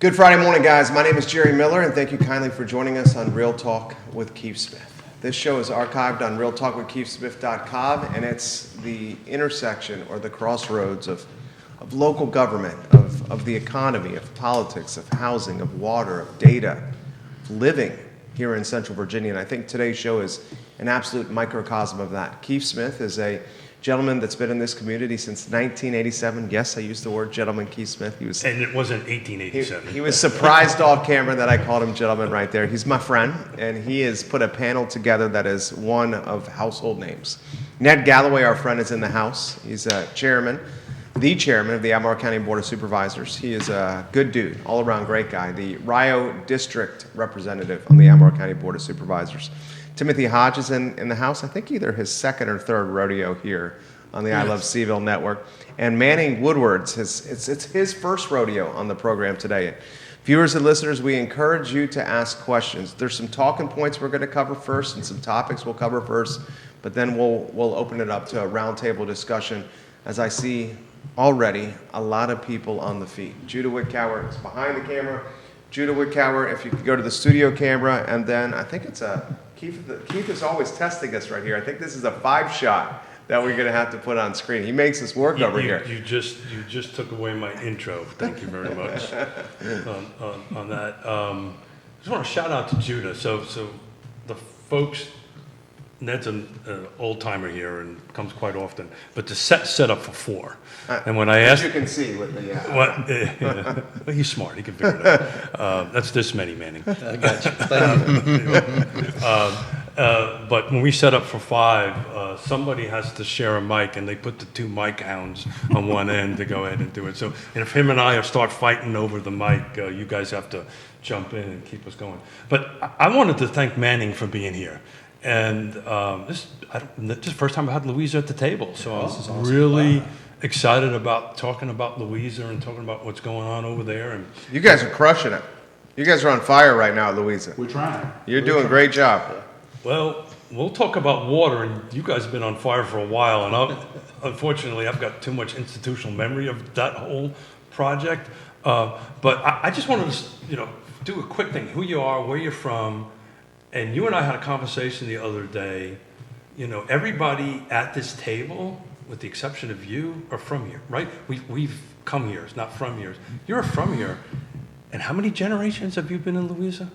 Good Friday morning, guys. My name is Jerry Miller, and thank you kindly for joining us on Real Talk with Keith Smith. This show is archived on realtalkwithkeithsmith.com, and it's the intersection or the crossroads of local government, of the economy, of politics, of housing, of water, of data, of living here in Central Virginia. And I think today's show is an absolute microcosm of that. Keith Smith is a gentleman that's been in this community since 1987. Yes, I used the word gentleman, Keith Smith. And it wasn't 1887. He was surprised off camera that I called him gentleman right there. He's my friend, and he has put a panel together that is one of household names. Ned Gallaway, our friend, is in the house. He's the chairman of the Albemarle County Board of Supervisors. He is a good dude, all-around great guy, the Rio District representative on the Albemarle County Board of Supervisors. Timothy Hodge is in the house, I think either his second or third rodeo here on the I Love CVille Network. And Manning Woodward's, it's his first rodeo on the program today. Viewers and listeners, we encourage you to ask questions. There's some talking points we're going to cover first and some topics we'll cover first, but then we'll open it up to a roundtable discussion as I see already a lot of people on the feet. Judah Whitcower is behind the camera. Judah Whitcower, if you could go to the studio camera, and then I think it's Keith is always testing us right here. I think this is a 5-shot that we're going to have to put on screen. He makes us work over here. You just took away my intro. Thank you very much on that. I just want to shout out to Judah. So the folks, Ned's an old-timer here and comes quite often, but the set up for 4. And when I asked... As you can see with the... Well, he's smart. He can figure it out. That's this many, Manning. I got you. Thank you. But when we set up for 5, somebody has to share a mic, and they put the 2 mic hounds on one end to go ahead and do it. So if him and I start fighting over the mic, you guys have to jump in and keep us going. But I wanted to thank Manning for being here. And this is the first time I had Louisa at the table, so I was really excited about talking about Louisa and talking about what's going on over there. And you guys are crushing it. You guys are on fire right now, Louisa. We're trying. You're doing a great job. Well, we'll talk about water, and you guys have been on fire for a while, and unfortunately I've got too much institutional memory of that whole project. But I just wanted to do a quick thing, who you are, where you're from. And you and I had a conversation the other day. Everybody at this table, with the exception of you, are from here, right? We've come here. It's not from here. You're from here. And how many generations have you been in Louisa?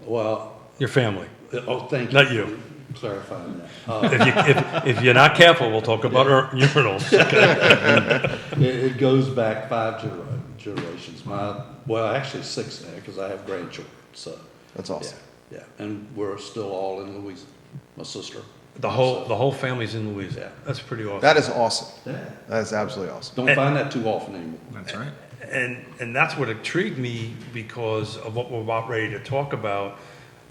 Well, your family. Oh, thank you. Not you. Clarifying that. If you're not careful, we'll talk about our urinals. It goes back 5 generations. Actually 6 now, because I have grandchildren. So that's awesome. Yeah, and we're still all in Louisa. My sister. The whole family's in Louisa. Yeah. That's pretty awesome. That is awesome. Yeah. That is absolutely awesome. Don't find that too often anymore. That's right. And that's what intrigued me because of what we're about ready to talk about.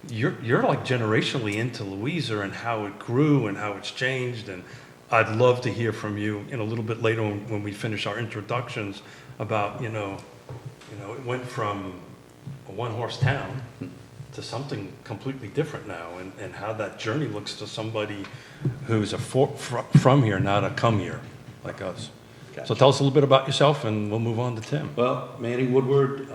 You're like generationally into Louisa and how it grew and how it's changed, and I'd love to hear from you a little bit later when we finish our introductions about it went from a 1-horse town to something completely different now, and how that journey looks to somebody who's from here, not a come here like us. Gotcha. So tell us a little bit about yourself, and we'll move on to Tim. Well, Manning Woodward,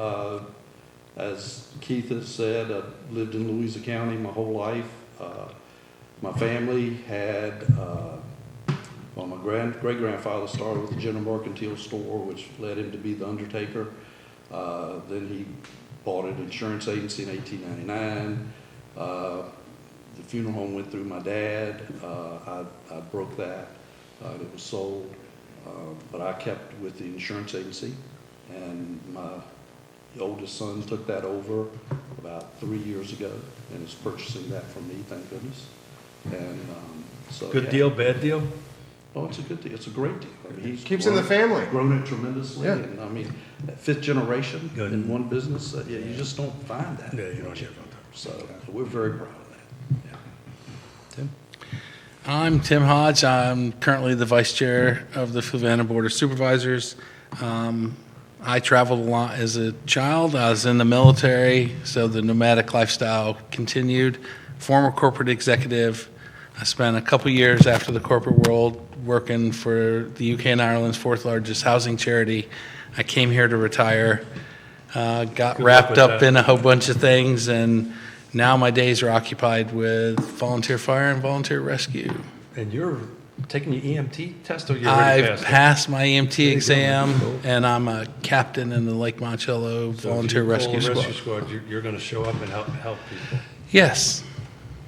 as Keith has said, I've lived in Louisa County my whole life. My family had, my great-grandfather started with the General Mercantile store, which led him to be the undertaker. Then he bought an insurance agency in 1899. The funeral home went through my dad. I broke that. It was sold. But I kept with the insurance agency, and my oldest son took that over about 3 years ago and is purchasing that from me, thank goodness. And so Good deal, bad deal? Oh, it's a good deal. It's a great deal. I mean, he's Keeps in the family. Grown it tremendously. Yeah. And I mean, that 5th generation Good. in one business, you just don't find that. Yeah, you don't hear about that. So we're very proud of that. Yeah. Tim? I'm Tim Hodge. I'm currently the vice chair of the Fluvanna Board of Supervisors. I traveled a lot as a child. I was in the military, so the nomadic lifestyle continued. Former corporate executive. I spent a couple years after the corporate world working for the UK and Ireland's 4th largest housing charity. I came here to retire. got Good luck wrapped with up that. in a whole bunch of things, and now my days are occupied with volunteer fire and volunteer rescue. And you're taking your EMT test, or you already I've passed it? passed my EMT you go. exam, Cool. and I'm a captain in the Lake Monticello So Volunteer if you Rescue call a Squad. rescue squad, you're going to show up and help people. Yes.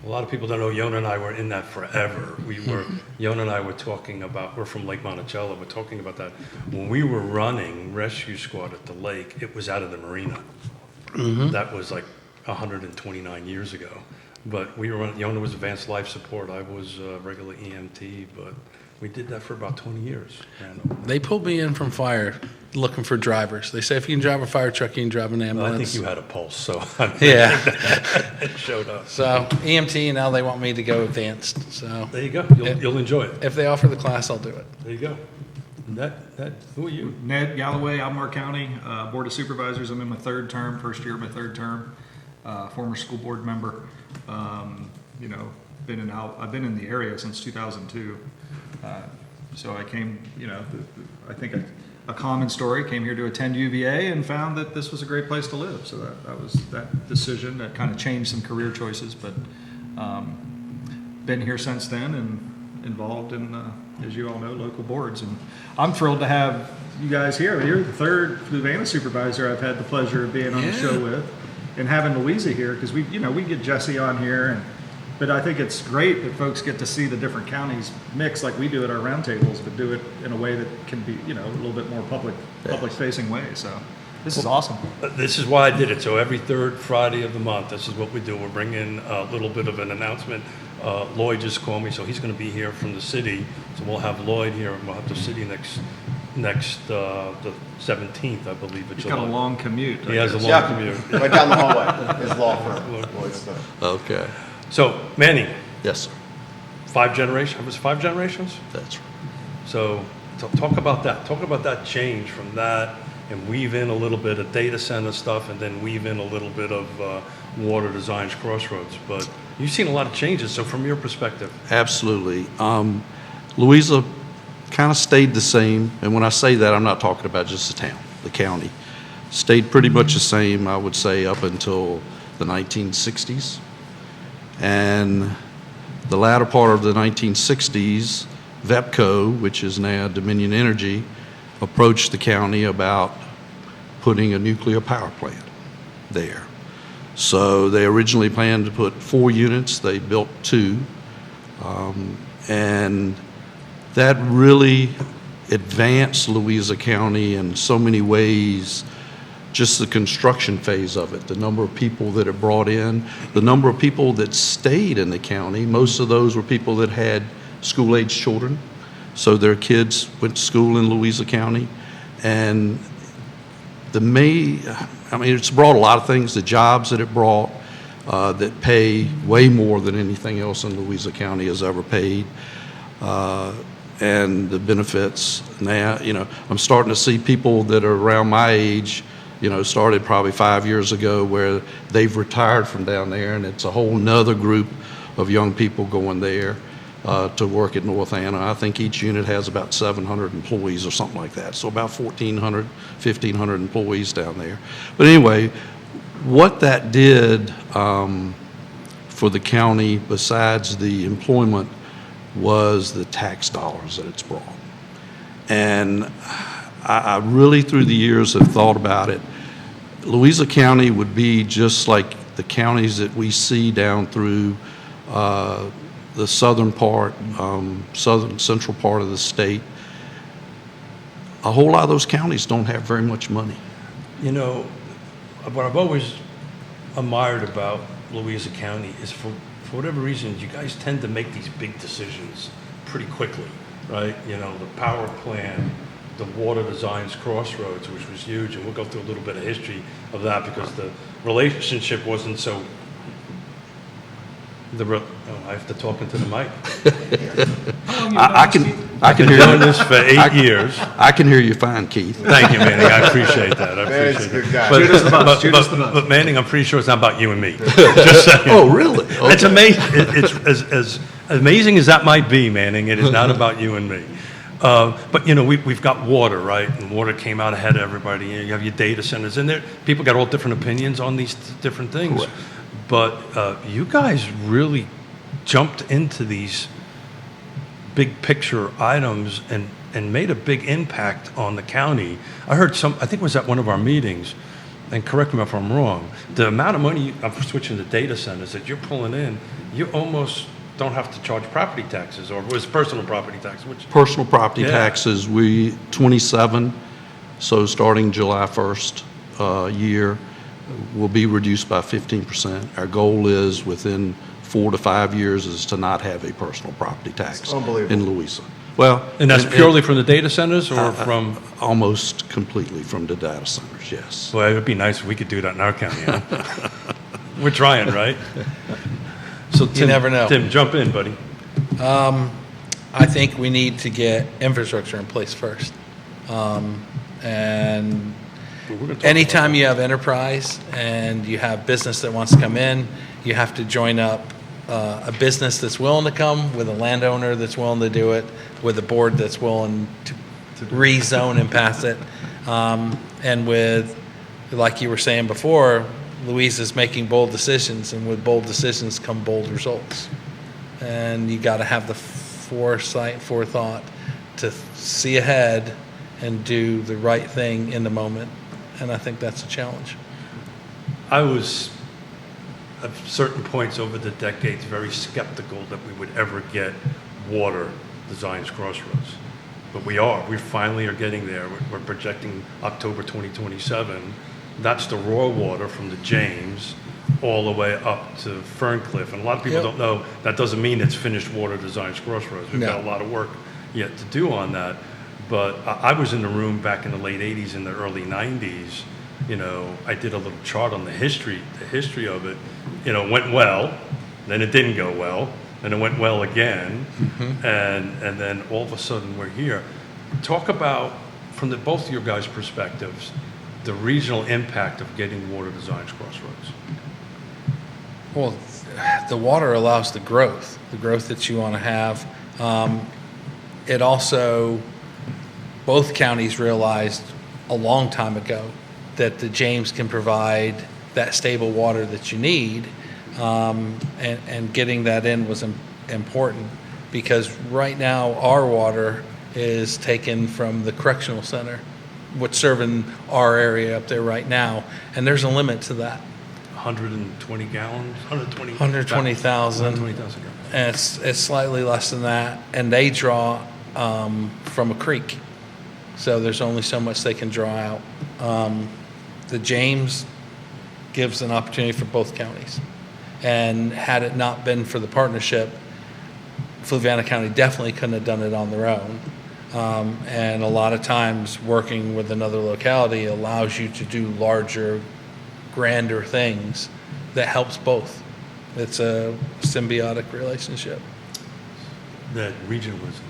A lot of people don't know Yonna and I were in that forever. Yonna and I were talking about, we're from Lake Monticello, we're talking about that. When we were running rescue squad at the lake, it was out of the marina. That was like 129 years ago. But we were running, Yonna was advanced life support, I was regular EMT, but we did that for about 20 years. They pulled me in from fire looking for drivers. They say if you can drive a fire truck, you can drive an Well, ambulance. I think you had a pulse, so Yeah. it showed up. So EMT, now they want me to go advanced. So There you go, you'll enjoy it. if they offer the class, I'll do it. There you go. Ned, who are you? Ned Gallaway, Albemarle County Board of Supervisors. I'm in my third term, first year of my third term. Former school board member. You know, I've been in the area since 2002. So I came, you know, I think a common story, came here to attend UVA and found that this was a great place to live. So that was that decision that kind of changed some career choices, but been here since then and involved in, as you all know, local boards. And I'm thrilled to have you guys here. You're the third Fluvanna supervisor I've had the pleasure of being on the show with, and having Louisa here, because we get Jesse on here, but I think it's great that folks get to see the different counties mix like we do at our roundtables, but do it in a way that can be, you know, a little bit more public facing way. So this is awesome. This is why I did it. So every third Friday of the month, this is what we do. We're bringing a little bit of an announcement. Lloyd just called me, so he's going to be here from the city. So we'll have Lloyd here, and we'll have the city next the 17th, I believe. He's got a long commute. He has a long Yeah, commute. right down the hallway, his law firm. Lloyd's firm. Okay. So Manning, Yes, sir. 5 generations. Was it 5 generations? That's right. So talk about that. Talk about that change from that, and weave in a little bit of data center stuff, and then weave in a little bit of water designs crossroads. But you've seen a lot of changes. So from your perspective, Absolutely. Louisa kind of stayed the same, and when I say that, I'm not talking about just the town, the county. Stayed pretty much the same, I would say, up until the 1960s. And the latter part of the 1960s, VEPCO, which is now Dominion Energy, approached the county about putting a nuclear power plant there. So they originally planned to put 4 units. They built 2. And that really advanced Louisa County in so many ways. Just the construction phase of it, the number of people that it brought in, the number of people that stayed in the county. Most of those were people that had school-age children, so their kids went to school in Louisa County. And it's brought a lot of things, the jobs that it brought that pay way more than anything else in Louisa County has ever paid. And the benefits now, you know, I'm starting to see people that are around my age, you know, started probably 5 years ago, where they've retired from down there, and it's a whole nother group of young people going there to work at North Anna. I think each unit has about 700 employees or something like that, so about 1,500 employees down there. But anyway, what that did for the county, besides the employment, was the tax dollars that it's brought. And I really, through the years, have thought about it. Louisa County would be just like the counties that we see down through the southern part, central part of the state. A whole lot of those counties don't have very much money. you know, what I've always admired about Louisa County is for whatever reason, you guys tend to make these big decisions pretty quickly, right? You know, the power plant, the water designs crossroads, which was huge, and we'll go through a little bit of history of that because the relationship wasn't so. I have to talk into the mic. I can hear Doing you. this for 8 years. I can hear you fine, Keith. Thank you, Manning. I appreciate that. I Manny's a appreciate good it. guy. Judas the bus, Judas the bus. But Manning, I'm pretty sure it's not about you and me. Just saying. Oh, really? It's Okay. amazing. It's as amazing as that might be, Manning. It is not about you and me. But, you know, we've got water, right? And water came out ahead of everybody. You have your data centers in there. People got all different opinions on these different things. Correct. But you guys really jumped into these big picture items and made a big impact on the county. I heard I think it was at one of our meetings, and correct me if I'm wrong, the amount of money, I'm switching to data centers that you're pulling in, you almost don't have to charge property taxes, or it was personal property tax, which, Personal property Yeah. taxes, 27, so starting July 1st year, will be reduced by 15%. Our goal is within 4 to 5 years is to not have a personal property tax It's unbelievable. in Louisa. Well, and that's purely from the data centers or from, almost completely from the data centers, yes. well, it would be nice if we could do that in our county, huh? We're trying, right? So Tim, never know. Tim, jump in, buddy. I think we need to get infrastructure in place first. And We're gonna talk anytime you have enterprise and you have business that wants to come in, you have to join up a business that's willing to come with a landowner that's willing to do it, with a board that's willing to rezone and pass it. And with, like you were saying before, Louisa's making bold decisions, and with bold decisions come bold results. And you got to have the forethought to see ahead and do the right thing in the moment. And I think that's a challenge. I was, at certain points over the decades, very skeptical that we would ever get water Designs Crossroads. But we finally are getting there. We're projecting October 2027. That's the raw water from the James all the way up to Ferncliff. And a lot of people Yep. don't know that doesn't mean it's finished water Designs Crossroads. We've got a No. lot of work yet to do on that. But I was in the room back in the late 80s and the early 90s. You know, I did a little chart on the history of it. You know, it went well, then it didn't go well, and it went well again, and then all of a sudden we're here. Talk about, from both of your guys' perspectives, the regional impact of getting water Designs Crossroads. Well, the water allows the growth that you want to have. It also, both counties realized a long time ago that the James can provide that stable water that you need, and getting that in was important, because right now our water is taken from the correctional center, what's serving our area up there right now, and there's a limit to that. 120 gallons, 120,000. 120,000 gallons. And it's slightly less than that, and they draw from a creek, so there's only so much they can draw out. The James gives an opportunity for both counties, and had it not been for the partnership, Fluvanna County definitely couldn't have done it on their own. And a lot of times working with another locality allows you to do larger, grander things that helps both. It's a symbiotic relationship. That regionalism.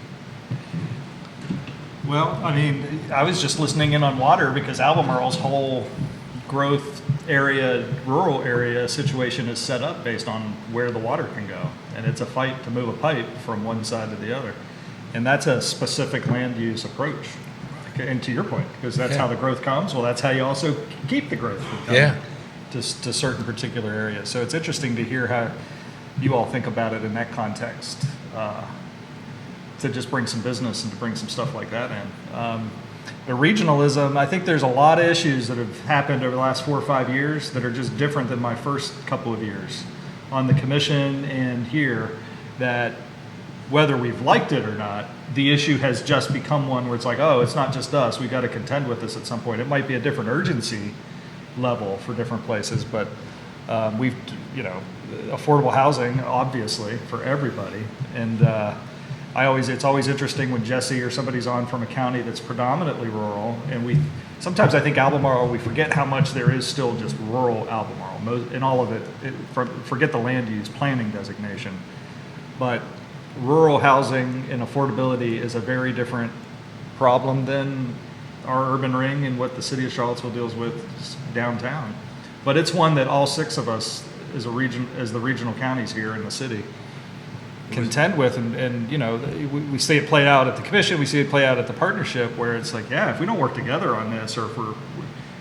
Well, I mean, I was just listening in on water because Albemarle's whole growth area, rural area situation is set up based on where the water can go. And it's a fight to move a pipe from one side to the other. And that's a specific land use approach. And to your point, because that's how the growth comes, well, that's how you also keep the growth from coming to certain particular areas. So it's interesting to hear how you all think about it in that context. To just bring some business and to bring some stuff like that in. The regionalism, I think there's a lot of issues that have happened over the last 4 or 5 years that are just different than my first couple of years on the commission and here, that whether we've liked it or not, the issue has just become one where it's like, oh, it's not just us, we got to contend with this at some point. It might be a different urgency level for different places, but we've, affordable housing, obviously, for everybody. And it's always interesting when Jesse or somebody's on from a county that's predominantly rural, and sometimes I think Albemarle, we forget how much there is still just rural Albemarle. In all of it, forget the land use planning designation, but rural housing and affordability is a very different problem than our urban ring and what the city of Charlottesville deals with downtown. But it's one that all 6 of us as the regional counties here in the city contend with, and we see it play out at the commission, we see it play out at the partnership, where it's like, yeah, if we don't work together on this, or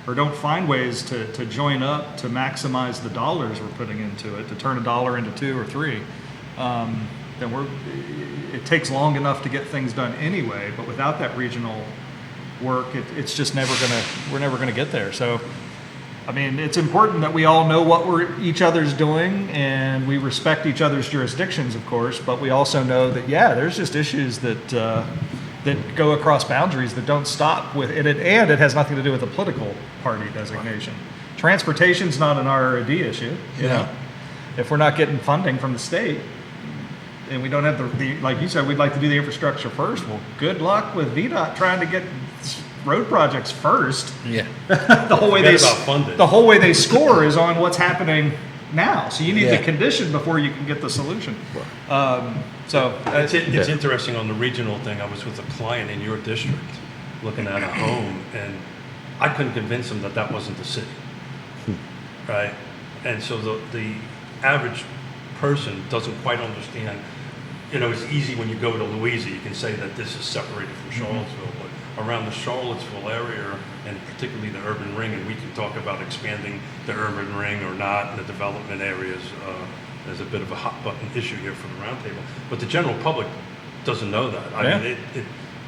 or don't find ways to join up to maximize the dollars we're putting into it, to turn $1 into 2 or 3, then it takes long enough to get things done anyway. But without that regional work, it's just we're never gonna get there. So, I mean, it's important that we all know what each other's doing, and we respect each other's jurisdictions, of course. But we also know that, yeah, there's just issues that go across boundaries that don't stop with it, and it has nothing to do with the political party designation. Transportation's not an RRD issue. You know, if we're not getting funding from the state, and we don't have the like you said, we'd like to do the infrastructure first. Well, good luck with VDOT trying to get road projects first. Yeah. the whole way they score is on what's happening now. So you need the condition before you can get the solution. It's interesting on the regional thing. I was with a client in your district looking at a home, and I couldn't convince him that wasn't the city, right? And so the average person doesn't quite understand. It's easy when you go to Louisa, you can say that this is separated from Charlottesville, but around the Charlottesville area, and particularly the urban ring, and we can talk about expanding the urban ring or not in the development areas. There's a bit of a hot button issue here for the roundtable, but the general public doesn't know that. I mean,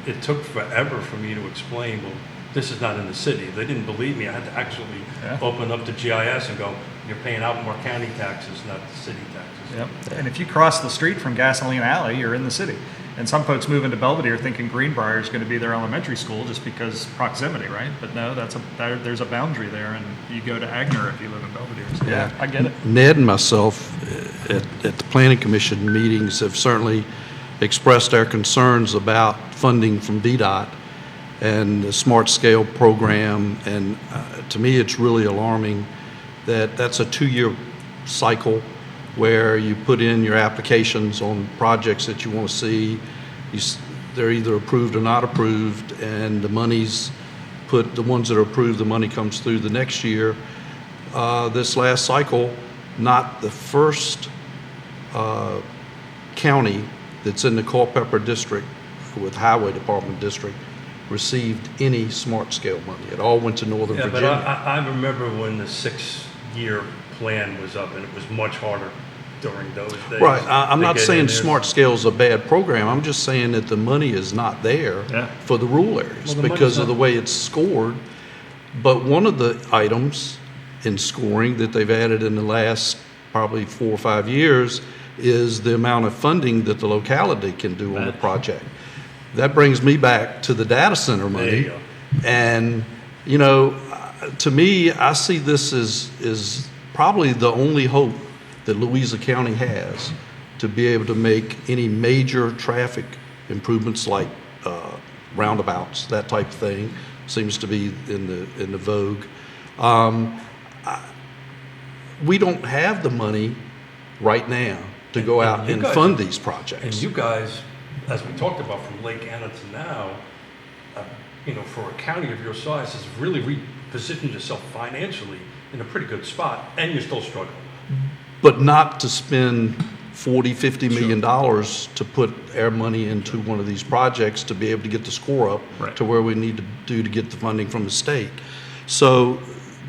it took forever for me to explain, well, this is not in the city. They didn't believe me. I had to actually open up the GIS and go, you're paying Albemarle County taxes, not the city taxes. Yep. And if you cross the street from Gasoline Alley, you're in the city. And some folks move into Belvedere thinking Greenbrier is going to be their elementary school just because proximity, right? But no, there's a boundary there, and you go to Agner if you live in Belvedere. So I get it. Ned and myself at the Planning Commission meetings have certainly expressed our concerns about funding from VDOT and the Smart Scale program, and to me it's really alarming that that's a 2-year cycle where you put in your applications on projects that you want to see. They're either approved or not approved, and the ones that are approved, the money comes through the next year. This last cycle, not the first county that's in the Culpeper district with Highway Department district received any Smart Scale money. It all went to Northern Virginia. But I remember when the 6-year plan was up, and it was much harder during those days. Right. I'm not saying Smart Scale is a bad program. I'm just saying that the money is not there for the rural areas because of the way it's scored. But one of the items in scoring that they've added in the last probably 4 or 5 years is the amount of funding that the locality can do on the project. That brings me back to the data center money. And, to me, I see this as probably the only hope that Louisa County has to be able to make any major traffic improvements like roundabouts, that type of thing, seems to be in the vogue. We don't have the money right now to go out and fund these projects. And you guys, as we talked about from Lake Anna to now, for a county of your size, has really repositioned yourself financially in a pretty good spot, and you're still struggling. But not to spend $40-50 million to put our money into one of these projects to be able to get the score up to where we need to do to get the funding from the state. So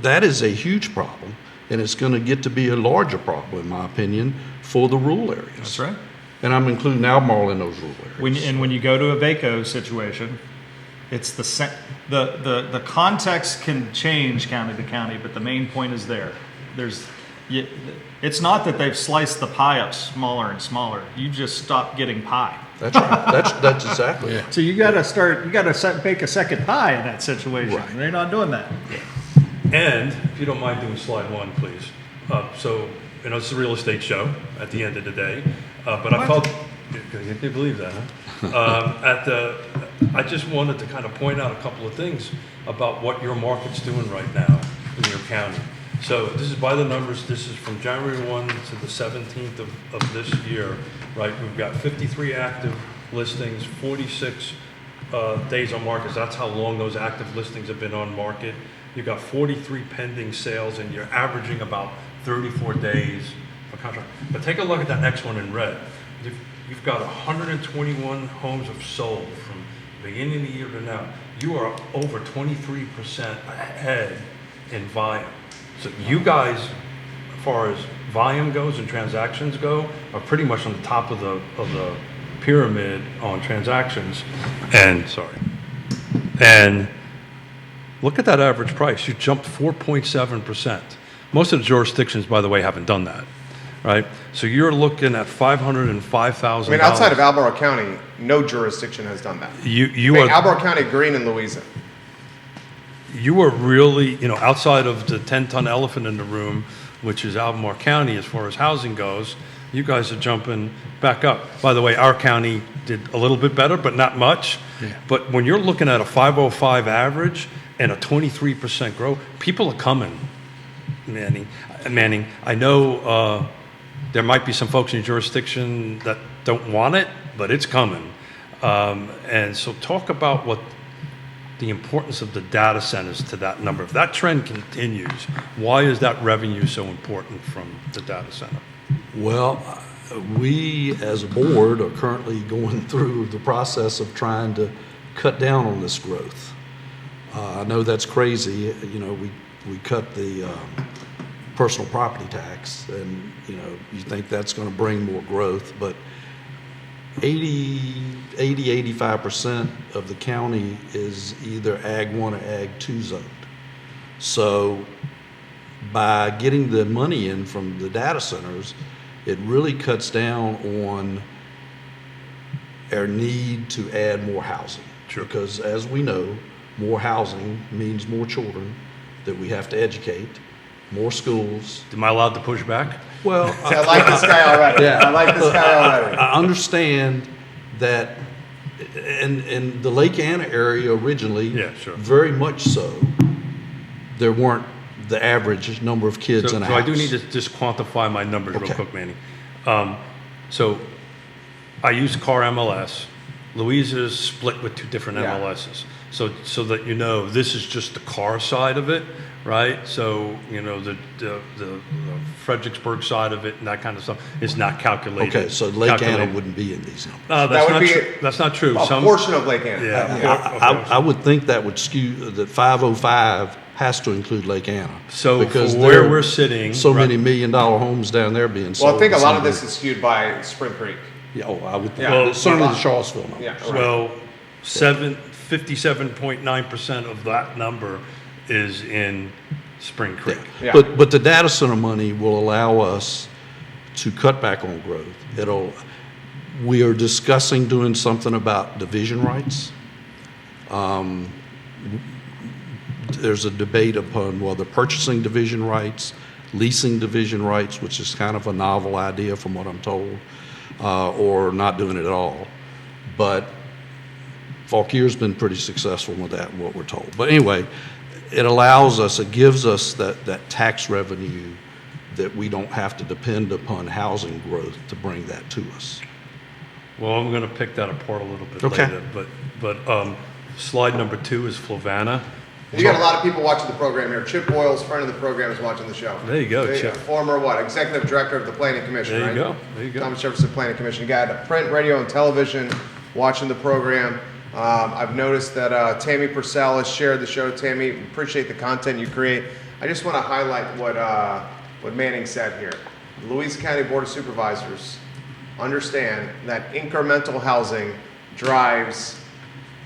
that is a huge problem, and it's going to get to be a larger problem, in my opinion, for the rural areas. That's right. And I'm including Albemarle in those rural areas. When you go to a VACO situation, it's the context can change county to county, but the main point is there. It's not that they've sliced the pie up smaller and smaller. You just stop getting pie. That's right. That's exactly it. So you got to bake a second pie in that situation. Right. They're not doing that. And if you don't mind doing slide 1, please. So it's a real estate show at the end of the day. But I felt, can you believe that, huh? I just wanted to kind of point out a couple of things about what your market's doing right now in your county. So this is by the numbers. This is from January 1 to the 17th of this year, right? We've got 53 active listings, 46 days on market. That's how long those active listings have been on market. You've got 43 pending sales, and you're averaging about 34 days for contract. But take a look at that next one in red. you've got 121 homes have sold from the beginning of the year to now. You are over 23% ahead in volume. So you guys, as far as volume goes and transactions go, are pretty much on the top of the pyramid on transactions. And look at that average price. You jumped 4.7%. Most of the jurisdictions, by the way, haven't done that, right? So you're looking at $505,000. I mean, outside of Albemarle County, no jurisdiction has done that. You are Albemarle County, Greene, and Louisa. You are really, outside of the 10-ton elephant in the room, which is Albemarle County as far as housing goes, you guys are jumping back up. By the way, our county did a little bit better, but not much. Yeah. But when you're looking at a 505 average and a 23% growth, people are coming, Manning. I know there might be some folks in your jurisdiction that don't want it, but it's coming. And so talk about what the importance of the data centers to that number. If that trend continues, why is that revenue so important from the data center? Well, we as a board are currently going through the process of trying to cut down on this growth. I know that's crazy. We cut the personal property tax, and you think that's going to bring more growth, but 85% of the county is either Ag 1 or Ag 2 zoned. So by getting the money in from the data centers, it really cuts down on our need to add more housing. Sure. Because as we know, more housing means more children that we have to educate, more schools. Am I allowed to push back? Well, See, I like this guy already. Yeah. I like this guy already. I understand that in the Lake Anna area originally, Yeah, sure. very much so, there weren't the average number of kids So in a house. I do need to just quantify my numbers real Okay. quick, Manny. So I use car MLS. Louisa's split with two different Yeah. MLSs. So that this is just the car side of it, right? So, the Fredericksburg side of it and that kind of stuff is not calculated. Okay, so Lake Anna calculated. wouldn't be in these numbers. No, That that's would not be true. That's not true. A portion of Lake Anna. Yeah. I would think that would skew, that 505 has to include Lake Anna. So because for where there are we're sitting, so right. many $1 million homes down there being sold. Well, I think a lot of the this is skewed by Spring Creek. Yeah, I would think. Yeah. Well, Certainly the Charlottesville number. Yeah, right. Well, 57.9% of that number is in Spring Creek. Yeah. But the data center money will allow us to cut back on growth. We are discussing doing something about division rights. There's a debate upon whether purchasing division rights, leasing division rights, which is kind of a novel idea from what I'm told, or not doing it at all. But Fauquier's been pretty successful with that, what we're told. But anyway, it gives us that tax revenue that we don't have to depend upon housing growth to bring that to us. Well, I'm going to pick that apart a little bit Okay. later. But slide number 2 is Fluvanna. You got a lot of people watching the program here. Chip Boyle's friend of the program is watching the show. There you go, Chip. Former Executive Director of the Planning Commission, There right? you go. There you go. Thomas Jefferson Planning Commission. You got print, radio, and television watching the program. I've noticed that Tammy Purcell has shared the show. Tammy, appreciate the content you create. I just want to highlight what Manning said here. The Louisa County Board of Supervisors understand that incremental housing drives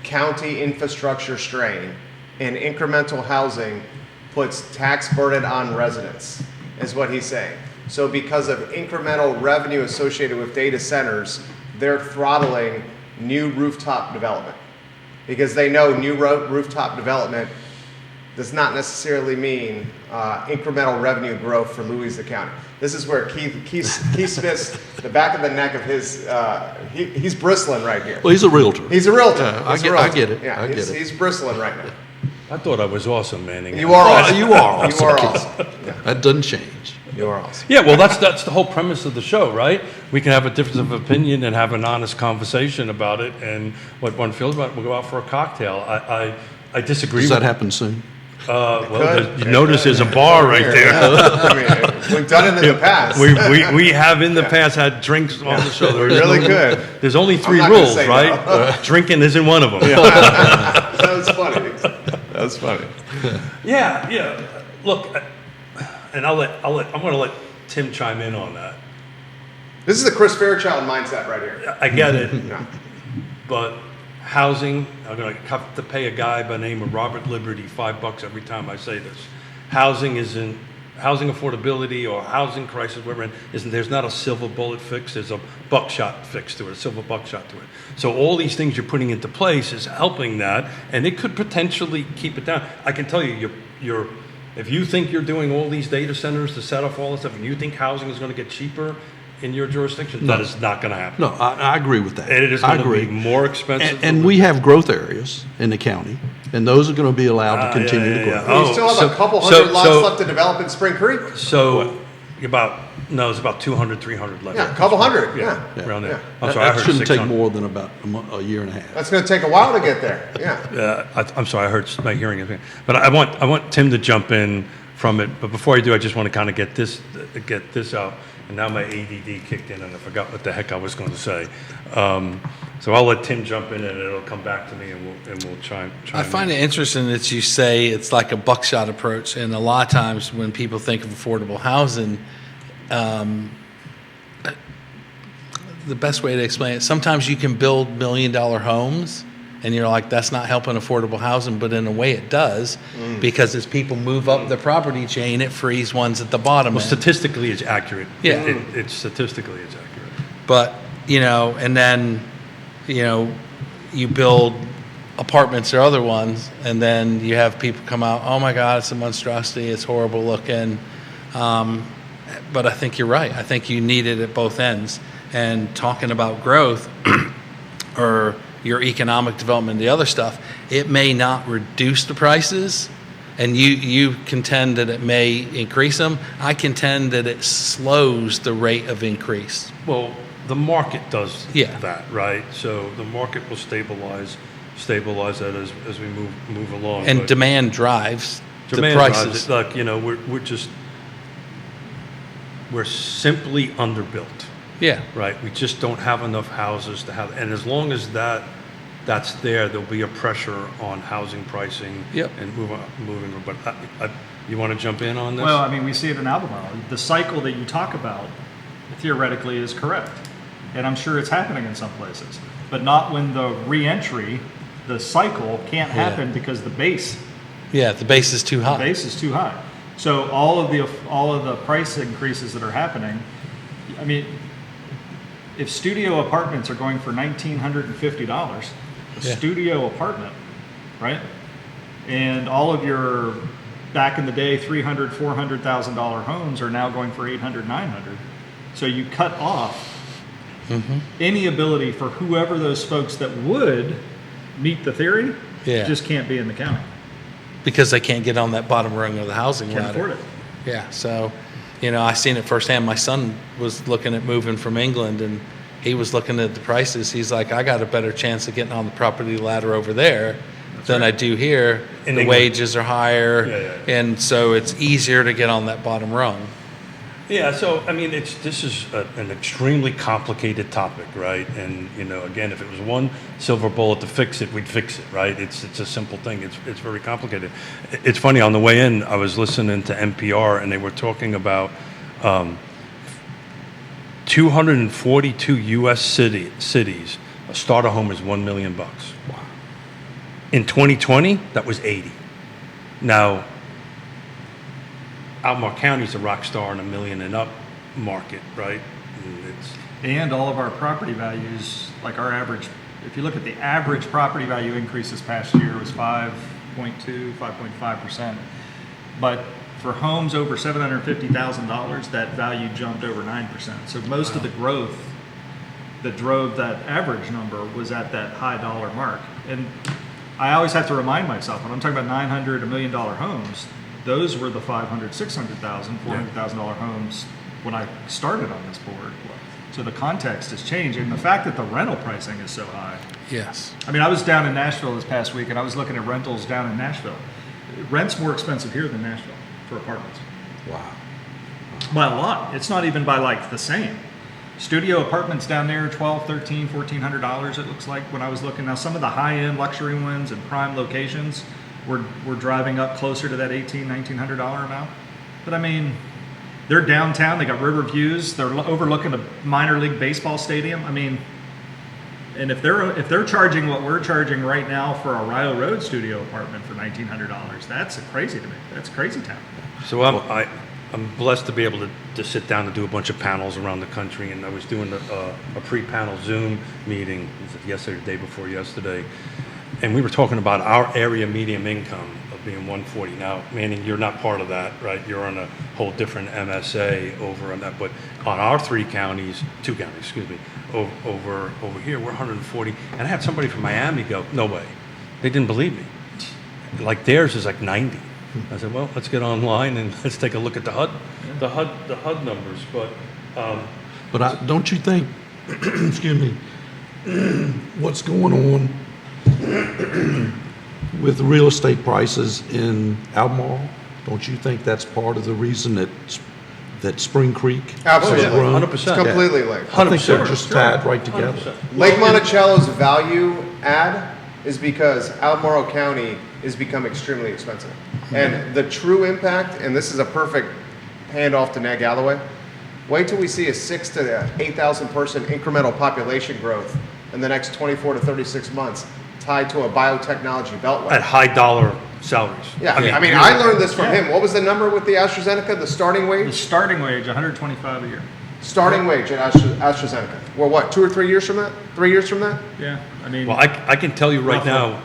county infrastructure strain, and incremental housing puts tax burden on residents, is what he's saying. So because of incremental revenue associated with data centers, they're throttling new rooftop development. Because they know new rooftop development does not necessarily mean incremental revenue growth for Louisa County. This is where Keith Smith's, the back of the neck of his, he's bristling right here. Well, he's a realtor. He's a realtor. Yeah, He's a I realtor. get it. Yeah, I get he's, it. he's bristling right now. I thought I was awesome, Manning. You are awesome. You are awesome. You are Keith. awesome. Yeah, That doesn't change. you are awesome. Yeah, well, that's the whole premise of the show, right? We can have a difference of opinion and have an honest conversation about it, and what one feels about it, we'll go out for a cocktail. I disagree. Does with that happen soon? You notice there's a bar right there. I mean, we've done it in the past. We have in the past had drinks on the show. We're really good. There's only three not gonna rules, say right? no. Drinking isn't one of them. That was funny. That was funny. Yeah. Look, and I'm going to let Tim chime in on that. This is the Chris Fairchild mindset right here. I get it, Yeah. but housing, I'm going to have to pay a guy by the name of Robert Liberty $5 every time I say this. Housing affordability or housing crisis, whatever, there's not a silver bullet fix, there's a buckshot fix to it, a silver buckshot to it. So all these things you're putting into place is helping that, and it could potentially keep it down. I can tell you, if you think you're doing all these data centers to set off all this stuff, and you think housing is going to get cheaper in your jurisdiction, that is not going to happen. No, I agree with that. And it is I going to agree. be more expensive. And we have growth areas in the county, and those are going to be allowed to continue to grow. We still have a couple hundred lots left to develop in Spring Creek. So it's about 200, 300 left. Yeah, a couple hundred, yeah. Around there. Yeah. I'm sorry, I That heard shouldn't take 600. more than about a year and a half. That's going to take a while to get there, yeah. I'm sorry, I heard my hearing is. But I want Tim to jump in from it. But before I do, I just want to kind of get this out. And now my ADD kicked in, and I forgot what the heck I was going to say. So I'll let Tim jump in, and it'll come back to me, and we'll chime I find in. it interesting that you say it's like a buckshot approach, and a lot of times when people think of affordable housing, the best way to explain it, sometimes you can build $1 million homes, and you're like, that's not helping affordable housing, but in a way it does, because as people move up the property chain, it frees ones at the bottom Well, end. statistically, it's accurate. Yeah. It's statistically, it's accurate. But, and then, you build apartments or other ones, and then you have people come out, oh my God, it's a monstrosity, it's horrible looking. But I think you're right. I think you need it at both ends. And talking about growth or your economic development, the other stuff, it may not reduce the prices, and you contend that it may increase them. I contend that it slows the rate of increase. Well, the market does Yeah. that, right? So the market will stabilize that as we move along. And But demand drives demand the drives prices. it. Look, we're simply underbuilt, Yeah. right? We just don't have enough houses to have, and as long as that's there, there'll be a pressure on housing pricing. Yep. And moving. But you want to jump in on this? Well, I mean, we see it in Albemarle. The cycle that you talk about theoretically is correct. And I'm sure it's happening in some places. But not when the re-entry, the cycle can't happen because the base Yeah, the base is too high. is too high. So all of the price increases that are happening, I mean, if studio apartments are going for $1,950, a Yeah. studio apartment, right? And all of your back in the day $300,000, $400,000 homes are now going for $800,000, $900,000. So you cut off any ability for whoever those folks that would meet the theory Yeah. just can't be in the county. Because they can't get on that bottom rung of the housing Can't ladder. afford it. Yeah, so, I seen it firsthand. My son was looking at moving from England, and he was looking at the prices. He's like, I got a better chance of getting on the property ladder over there than I do here. In The England. wages are higher, Yeah. and so it's easier to get on that bottom rung. Yeah, so I mean, this is an extremely complicated topic, right? And again, if it was one silver bullet to fix it, we'd fix it, right? It's a simple thing. It's very complicated. It's funny, on the way in, I was listening to NPR, and they were talking about 242 U.S. cities. A starter home is $1 million. Wow. In 2020, that was 80. Now, Albemarle County's a rock star in $1 million and up market, right? And all of our property values, like our average, if you look at the average property value increase this past year was 5.2, 5.5%. But for homes over $750,000, that value jumped over 9%. So most of the growth that drove that average number was at that high dollar mark. And I always have to remind myself, when I'm talking about $900, $1 million homes, those were the $500,000, $600,000, $400,000 homes when I started on this board. So the context has changed, and the fact that the rental pricing is so high. Yes. I mean, I was down in Nashville this past week, and I was looking at rentals down in Nashville. rent's more expensive here than Nashville for apartments. Wow. By a lot. It's not even by like the same. Studio apartments down there, $1,200, $1,300, $1,400 it looks like when I was looking. Now some of the high-end luxury ones and prime locations we're driving up closer to that $1,800, $1,900 amount. But I mean, they're downtown, they got river views, they're overlooking a minor league baseball stadium. I mean, and if they're charging what we're charging right now for a Rio Road studio apartment for $1,900, that's crazy to me. That's crazy town. So I'm blessed to be able to sit down and do a bunch of panels around the country, and I was doing a pre-panel Zoom meeting yesterday, the day before yesterday, and we were talking about our area median income of being 140. Now, Manning, you're not part of that, right? You're on a whole different MSA over on that, but on our two counties, excuse me, over here, we're 140, and I had somebody from Miami go, no way. They didn't believe me. Like theirs is like 90. I said, well, let's get online and let's take a look at the HUD numbers. But Don't you think, excuse me, what's going on with real estate prices in Albemarle? Don't you think that's part of the reason that Spring Creek Absolutely. has grown? 100%. It's completely linked. I think they're 100%. just tied right together. 100%. Lake Monticello's value add is because Albemarle County is becoming extremely expensive. And the true impact, and this is a perfect handoff to Ned Gallaway, wait till we see a 6,000 to 8,000 person incremental population growth in the next 24 to 36 months tied to a biotechnology beltway. At high dollar salaries. Yeah, I learned this from him. What was the number with the AstraZeneca, the starting The wage? starting wage, $125 a year. Starting wage at AstraZeneca. Well, what, 2 or 3 years from that? 3 years from that? Yeah, I mean, Well, I can tell you right Roughly. now,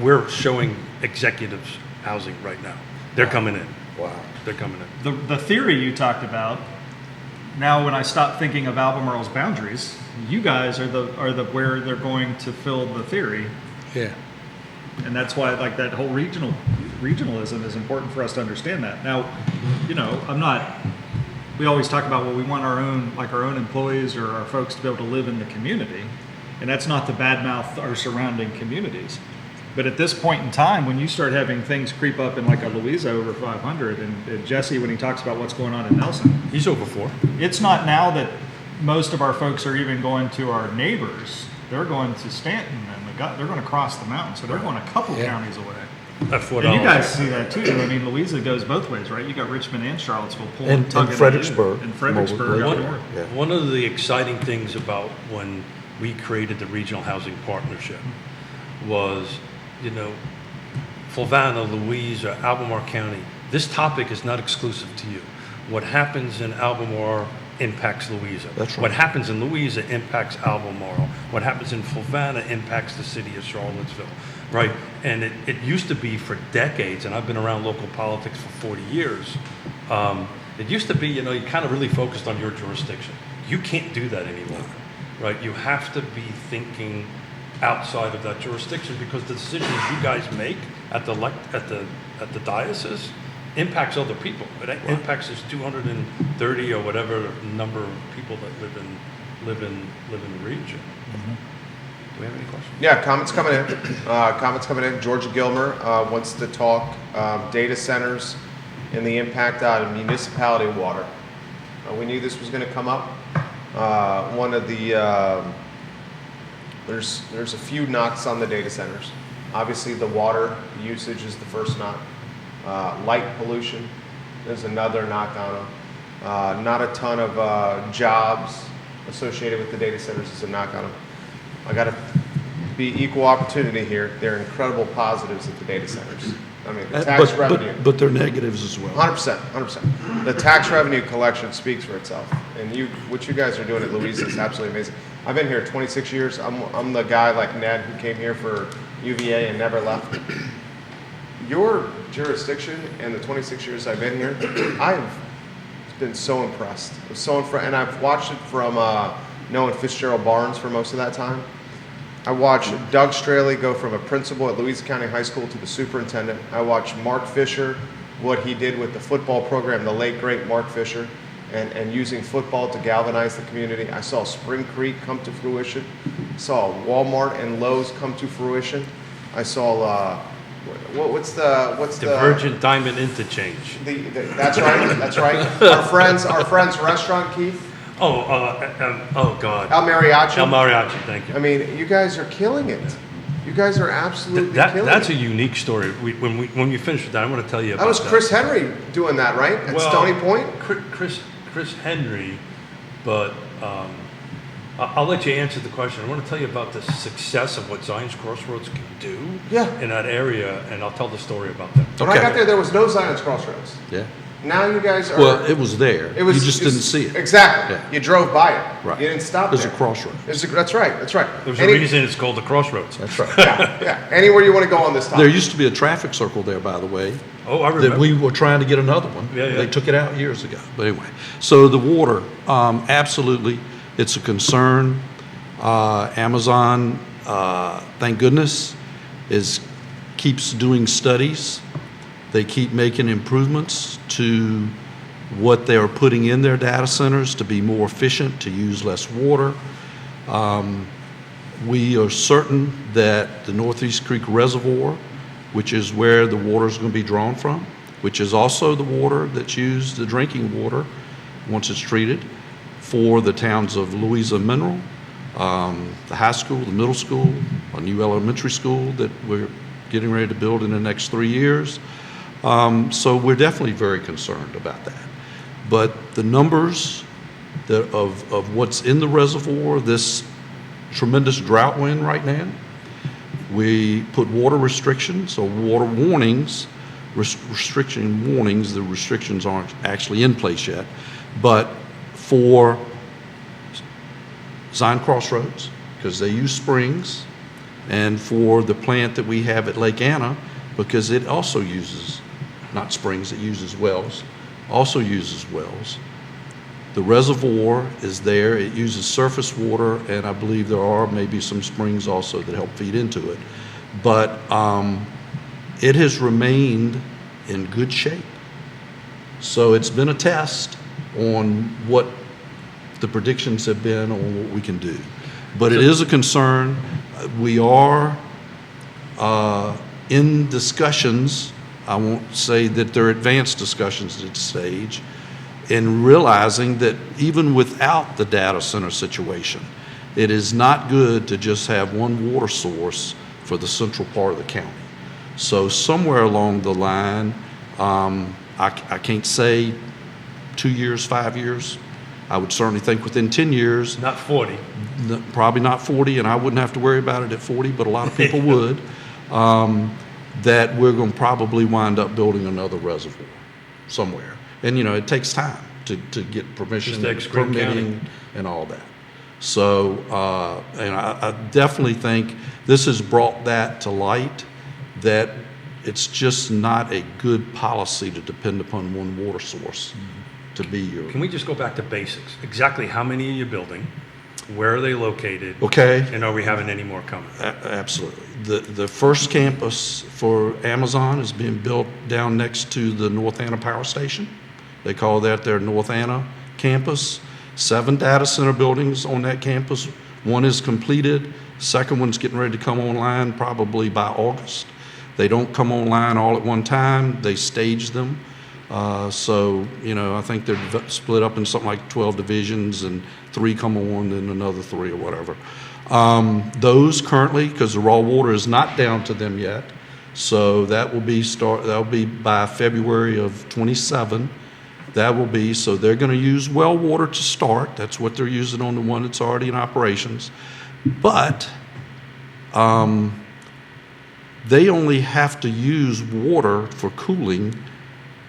we're showing executives housing right now. They're coming in. Wow. They're coming in. the theory you talked about. Now, when I stop thinking of Albemarle's boundaries, you guys are the where they're going to fill the theory, Yeah. and that's why like that whole regionalism is important for us to understand that. Now, I'm not. We always talk about, well, we want our own employees or our folks to be able to live in the community, and that's not to badmouth our surrounding communities. But at this point in time, when you start having things creep up in like a Louisa over 500, and Jesse, when he talks about what's going on in Nelson, He's over 4. it's not now that most of our folks are even going to our neighbors. They're going to Stanton, and they're going to cross the mountain, so they're going a couple counties away. At $4. And you guys see that too. I mean, Louisa goes both ways, right? You got Richmond and Charlottesville pulling, And tugging Fredericksburg. in. And Fredericksburg up north. Yeah. One of the exciting things about when we created the Regional Housing Partnership was, Fluvanna, Louisa, Albemarle County, this topic is not exclusive to you. What happens in Albemarle impacts Louisa. That's right. What happens in Louisa impacts Albemarle. What happens in Fluvanna impacts the city of Charlottesville, right? And it used to be for decades, and I've been around local politics for 40 years, it used to be, you kind of really focused on your jurisdiction. You can't do that anymore, right? You have to be thinking outside of that jurisdiction, because the decisions you guys make at the diocese impacts other people. It impacts this 230 or whatever number of people that live in the region. Do we have any questions? Yeah, comments coming in. Georgia Gilmer wants to talk data centers and the impact on municipality water. We knew this was going to come up. One of the there's a few knocks on the data centers. Obviously, the water usage is the first knock. Light pollution, there's another knock on them. Not a ton of jobs associated with the data centers is a knock on them. I got to be equal opportunity here. There are incredible positives at the data centers. I mean, the tax revenue. But they're negatives as well. 100%. The tax revenue collection speaks for itself. And what you guys are doing at Louisa is absolutely amazing. I've been here 26 years. I'm the guy like Ned who came here for UVA and never left. Your jurisdiction and the 26 years I've been here, I've been so impressed. And I've watched it from knowing Fitzgerald Barnes for most of that time. I watched Doug Straley go from a principal at Louisa County High School to the superintendent. I watched Mark Fisher, what he did with the football program, the late, great Mark Fisher, and using football to galvanize the community. I saw Spring Creek come to fruition. I saw Walmart and Lowe's come to fruition. I saw What's the Divergent Diamond Interchange. That's right. That's right. Our friend's restaurant, Keith. Oh God. El Mariachi. El Mariachi, thank you. I mean, you guys are killing it. You guys are absolutely killing That's it. a unique story. When we finish with that, I want to tell you about That was that. Chris Henry doing that, right? At Stony Point? Chris Henry, but I'll let you answer the question. I want to tell you about the success of what Zion's Crossroads can do in that area, and I'll tell the story about that. When I got there was no Zion's Crossroads. Yeah. Now you guys are... Well, it was there. You just didn't see it. Exactly. Yeah. You drove by it. Right. You didn't stop There's there. a crossroad. That's right. That's right. There's a reason it's called the Crossroads. That's right. Yeah. Anywhere you want to go on this topic. There used to be a traffic circle there, by the way. Oh, I remember. That we were trying to get another one. Yeah. They took it out years ago. But anyway, so the water, absolutely, it's a concern. Amazon, thank goodness, keeps doing studies. They keep making improvements to what they are putting in their data centers to be more efficient, to use less water. We are certain that the Northeast Creek Reservoir, which is where the water is going to be drawn from, which is also the water that's used, the drinking water, once it's treated, for the towns of Louisa and Mineral, the high school, the middle school, a new elementary school that we're getting ready to build in the next 3 years. So we're definitely very concerned about that. But the numbers of what's in the reservoir, this tremendous drought we're in right now, we put water restrictions or water warnings, restriction warnings. The restrictions aren't actually in place yet, but for Zion Crossroads, because they use springs, and for the plant that we have at Lake Anna, because it also uses, not springs, it uses wells, also uses wells. The reservoir is there, it uses surface water, and I believe there are maybe some springs also that help feed into it. But it has remained in good shape. So it's been a test on what the predictions have been on what we can do. But it is a concern. We are in discussions. I won't say that they're advanced discussions at this stage, in realizing that even without the data center situation, it is not good to just have one water source for the central part of the county. So somewhere along the line, I can't say 2 years, 5 years. I would certainly think within 10 years. Not 40. Probably not 40, and I wouldn't have to worry about it at 40, but a lot of people would, that we're going to probably wind up building another reservoir somewhere. And, you know, it takes time to get permission, Just like Green permitting, County. and all that. So, and I definitely think this has brought that to light, that it's just not a good policy to depend upon one water source to be your... Can we just go back to basics? Exactly how many are you building? Where are they located? Okay. And are we having any more coming? Absolutely. The first campus for Amazon is being built down next to the North Anna Power Station. They call that their North Anna campus. 7 data center buildings on that campus. One is completed. Second one's getting ready to come online probably by August. They don't come online all at one time. They stage them. So, you know, I think they're split up in something like 12 divisions, and 3 come on, then another 3 or whatever. Those currently, because the raw water is not down to them yet, so that will be by February of 27. That will be, so they're going to use well water to start. That's what they're using on the one that's already in operations. But they only have to use water for cooling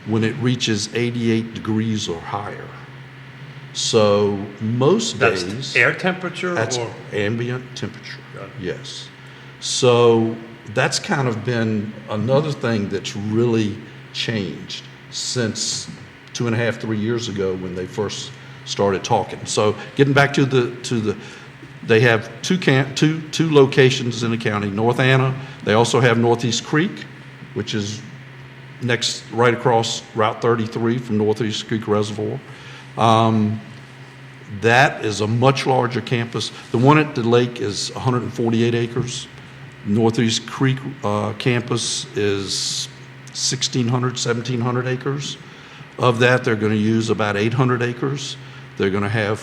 when it reaches 88 degrees or higher. So most days... That's air temperature That's or? ambient temperature, Got it. yes. So that's kind of been another thing that's really changed since 2.5, 3 years ago when they first started talking. So getting back to the they have two locations in the county, North Anna. They also have Northeast Creek, which is next, right across Route 33 from Northeast Creek Reservoir. That is a much larger campus. The one at the lake is 148 acres. Northeast Creek campus is 1,600, 1,700 acres. Of that, they're going to use about 800 acres. They're going to have,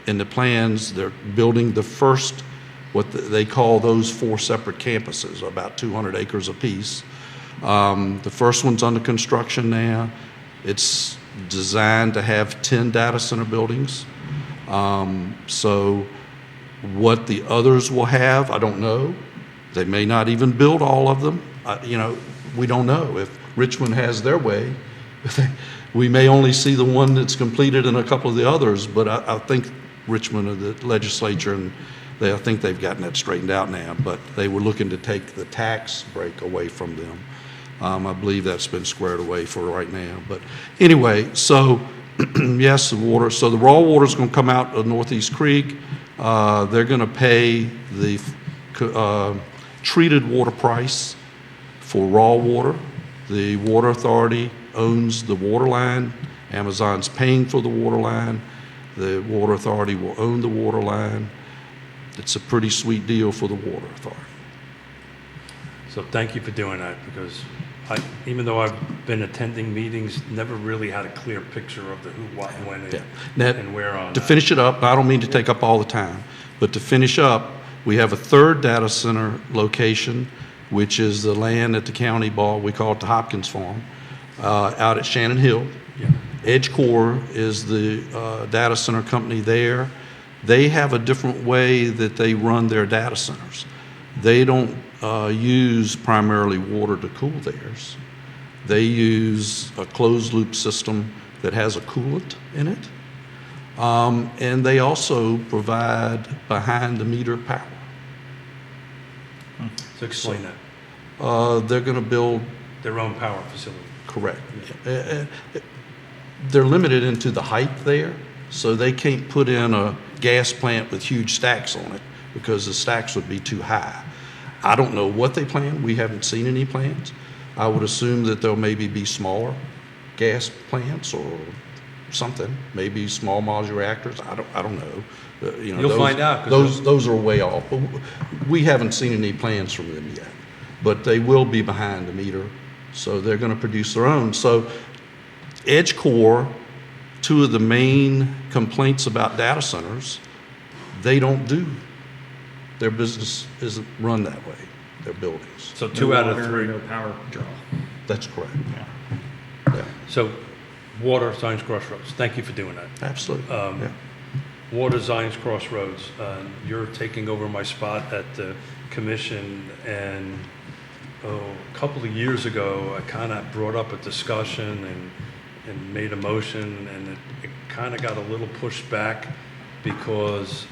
in the plans, they're building the first, they call those 4 separate campuses, about 200 acres apiece. The first one's under construction now. It's designed to have 10 data center buildings. So what the others will have, I don't know. They may not even build all of them. We don't know. If Richmond has their way, we may only see the one that's completed and a couple of the others, but I think Richmond or the legislature, and I think they've gotten that straightened out now, but they were looking to take the tax break away from them. I believe that's been squared away for right now. But anyway, so yes, the water. So the raw water is going to come out of Northeast Creek. They're going to pay the treated water price for raw water. The Water Authority owns the water line. Amazon's paying for the water line. The Water Authority will own the water line. It's a pretty sweet deal for the Water Authority. So thank you for doing that, because even though I've been attending meetings, never really had a clear picture of the who, what, when, Yeah. Now, and where on to that. finish it up, I don't mean to take up all the time, but to finish up, we have a third data center location, which is the land that the county bought. We call it the Hopkins Farm, out at Shannon Hill. Yeah. EdgeCore is the data center company there. They have a different way that they run their data centers. They don't use primarily water to cool theirs. They use a closed loop system that has a coolant in it. And they also provide behind the meter power. So explain that. They're going to build, Their own power facility. correct. They're limited into the height there, so they can't put in a gas plant with huge stacks on it because the stacks would be too high. I don't know what they plan. We haven't seen any plans. I would assume that there'll maybe be smaller gas plants or something, maybe small modular reactors. I don't know. You'll find out, 'cause Those are way off. But we haven't seen any plans from them yet. But they will be behind the meter, so they're going to produce their own. So EdgeCore, 2 of the main complaints about data centers, they don't do. Their business isn't run that way, their buildings. So 2 out of water, 3. No power draw. That's correct. Yeah, So water, Zions Crossroads. Thank you for doing that. absolutely. Yeah. Water, Zions Crossroads. You're taking over my spot at the commission, and a couple of years ago, I kind of brought up a discussion and made a motion, and it kind of got a little pushed back because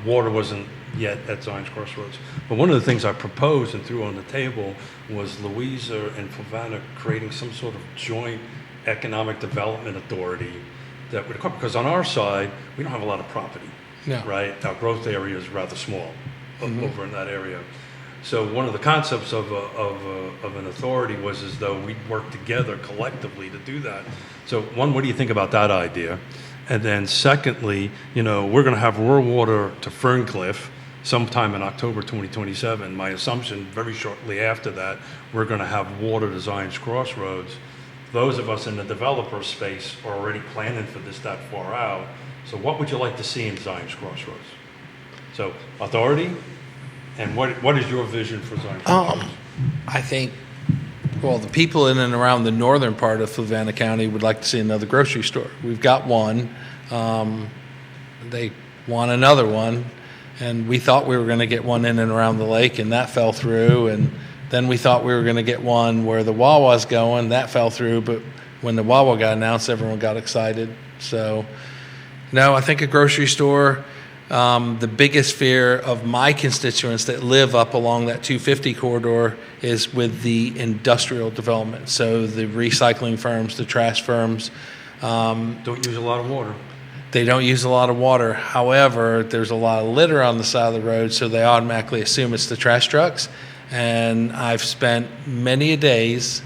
water wasn't yet at Zions Crossroads. But one of the things I proposed and threw on the table was Louisa and Fluvanna creating some sort of joint economic development authority that would, because on our side, we don't have a lot of property, No. right? Our growth area is rather small over in that area. So one of the concepts of an authority was as though we'd work together collectively to do that. So one, what do you think about that idea? And then secondly, we're going to have rural water to Ferncliff sometime in October 2027. My assumption, very shortly after that, we're going to have water to Zions Crossroads. Those of us in the developer space are already planning for this that far out. So what would you like to see in Zions Crossroads? So authority, and what is your vision for Zions Crossroads? I think, well, the people in and around the northern part of Fluvanna County would like to see another grocery store. We've got one. They want another one, and we thought we were going to get one in and around the lake, and that fell through. And then we thought we were going to get one where the Wawa's going. That fell through, but when the Wawa got announced, everyone got excited. So, no, I think a grocery store. The biggest fear of my constituents that live up along that 250 corridor is with the industrial development. So the recycling firms, the trash firms. Don't use a lot of water. They don't use a lot of water. However, there's a lot of litter on the side of the road, so they automatically assume it's the trash trucks. And I've spent many a days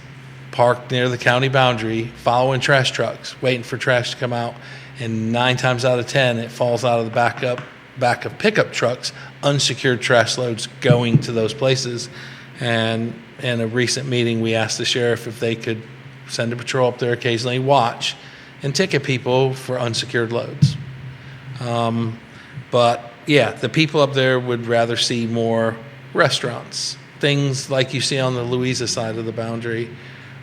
parked near the county boundary following trash trucks, waiting for trash to come out. And 9 times out of 10, it falls out of the backup back of pickup trucks, unsecured trash loads going to those places. And in a recent meeting, we asked the sheriff if they could send a patrol up there occasionally, watch, and ticket people for unsecured loads. But yeah, the people up there would rather see more restaurants, things like you see on the Louisa side of the boundary.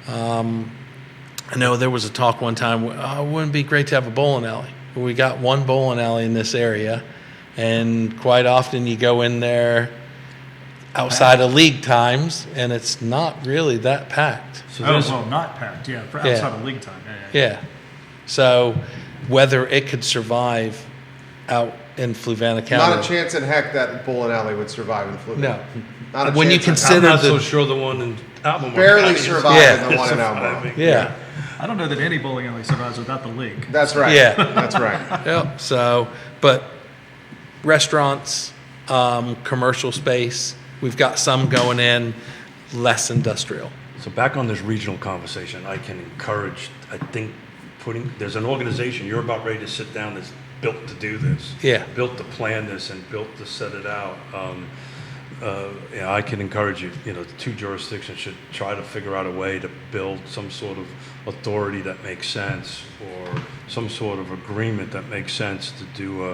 I know there was a talk one time, wouldn't it be great to have a bowling alley? Well, we got one bowling alley in this area, and quite often you go in there outside of league times, and it's not really that packed. So Oh, there's, well, not packed, yeah, for Yeah. outside of league time, yeah. Yeah. So whether it could survive out in Fluvanna County. Not a chance in heck that bowling alley would survive in Fluvanna. No. Not a When you chance in I'm consider not so the, sure the one in Albemarle. Barely County is survived Yeah. the one in Albemarle. surviving. yeah. I don't know that any bowling alley survives without the league. That's right. Yeah. That's right. Yep. So, but restaurants, commercial space, we've got some going in, less industrial. So back on this regional conversation, I can encourage, I think, there's an organization, you're about ready to sit down that's built to do this. Yeah. Built to plan this and built to set it out. Yeah, I can encourage you, the two jurisdictions should try to figure out a way to build some sort of authority that makes sense, or some sort of agreement that makes sense to do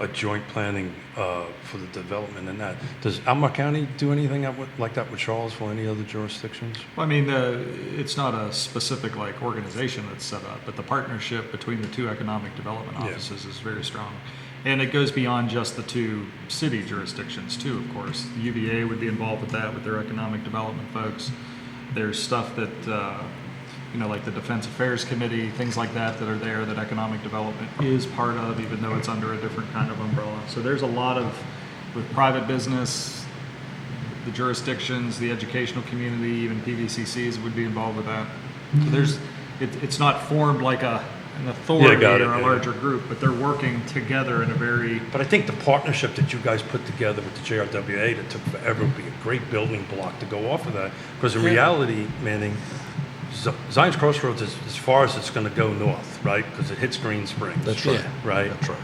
a joint planning for the development in that. Does Albemarle County do anything like that with Charlottesville, any other jurisdictions? Well, I mean, it's not a specific like organization that's set up, but the partnership between the two economic development Yeah. offices is very strong. And it goes beyond just the two city jurisdictions too, of course. The UVA would be involved with that, with their economic development folks. There's stuff that, like the Defense Affairs Committee, things like that are there that economic development is part of, even though it's under a different kind of umbrella. So there's a lot of, with private business, the jurisdictions, the educational community, even PVCCs would be involved with that. So it's not formed like an authority got it, or a yeah. larger group, but they're working together in a very, But I think the partnership that you guys put together with the JRWA that took forever would be a great building block to go off of that. Because in reality, Manning, Zion's Crossroads is as far as it's going to go north, right? Because it hits Green Springs. That's right. Yeah. Right? That's right.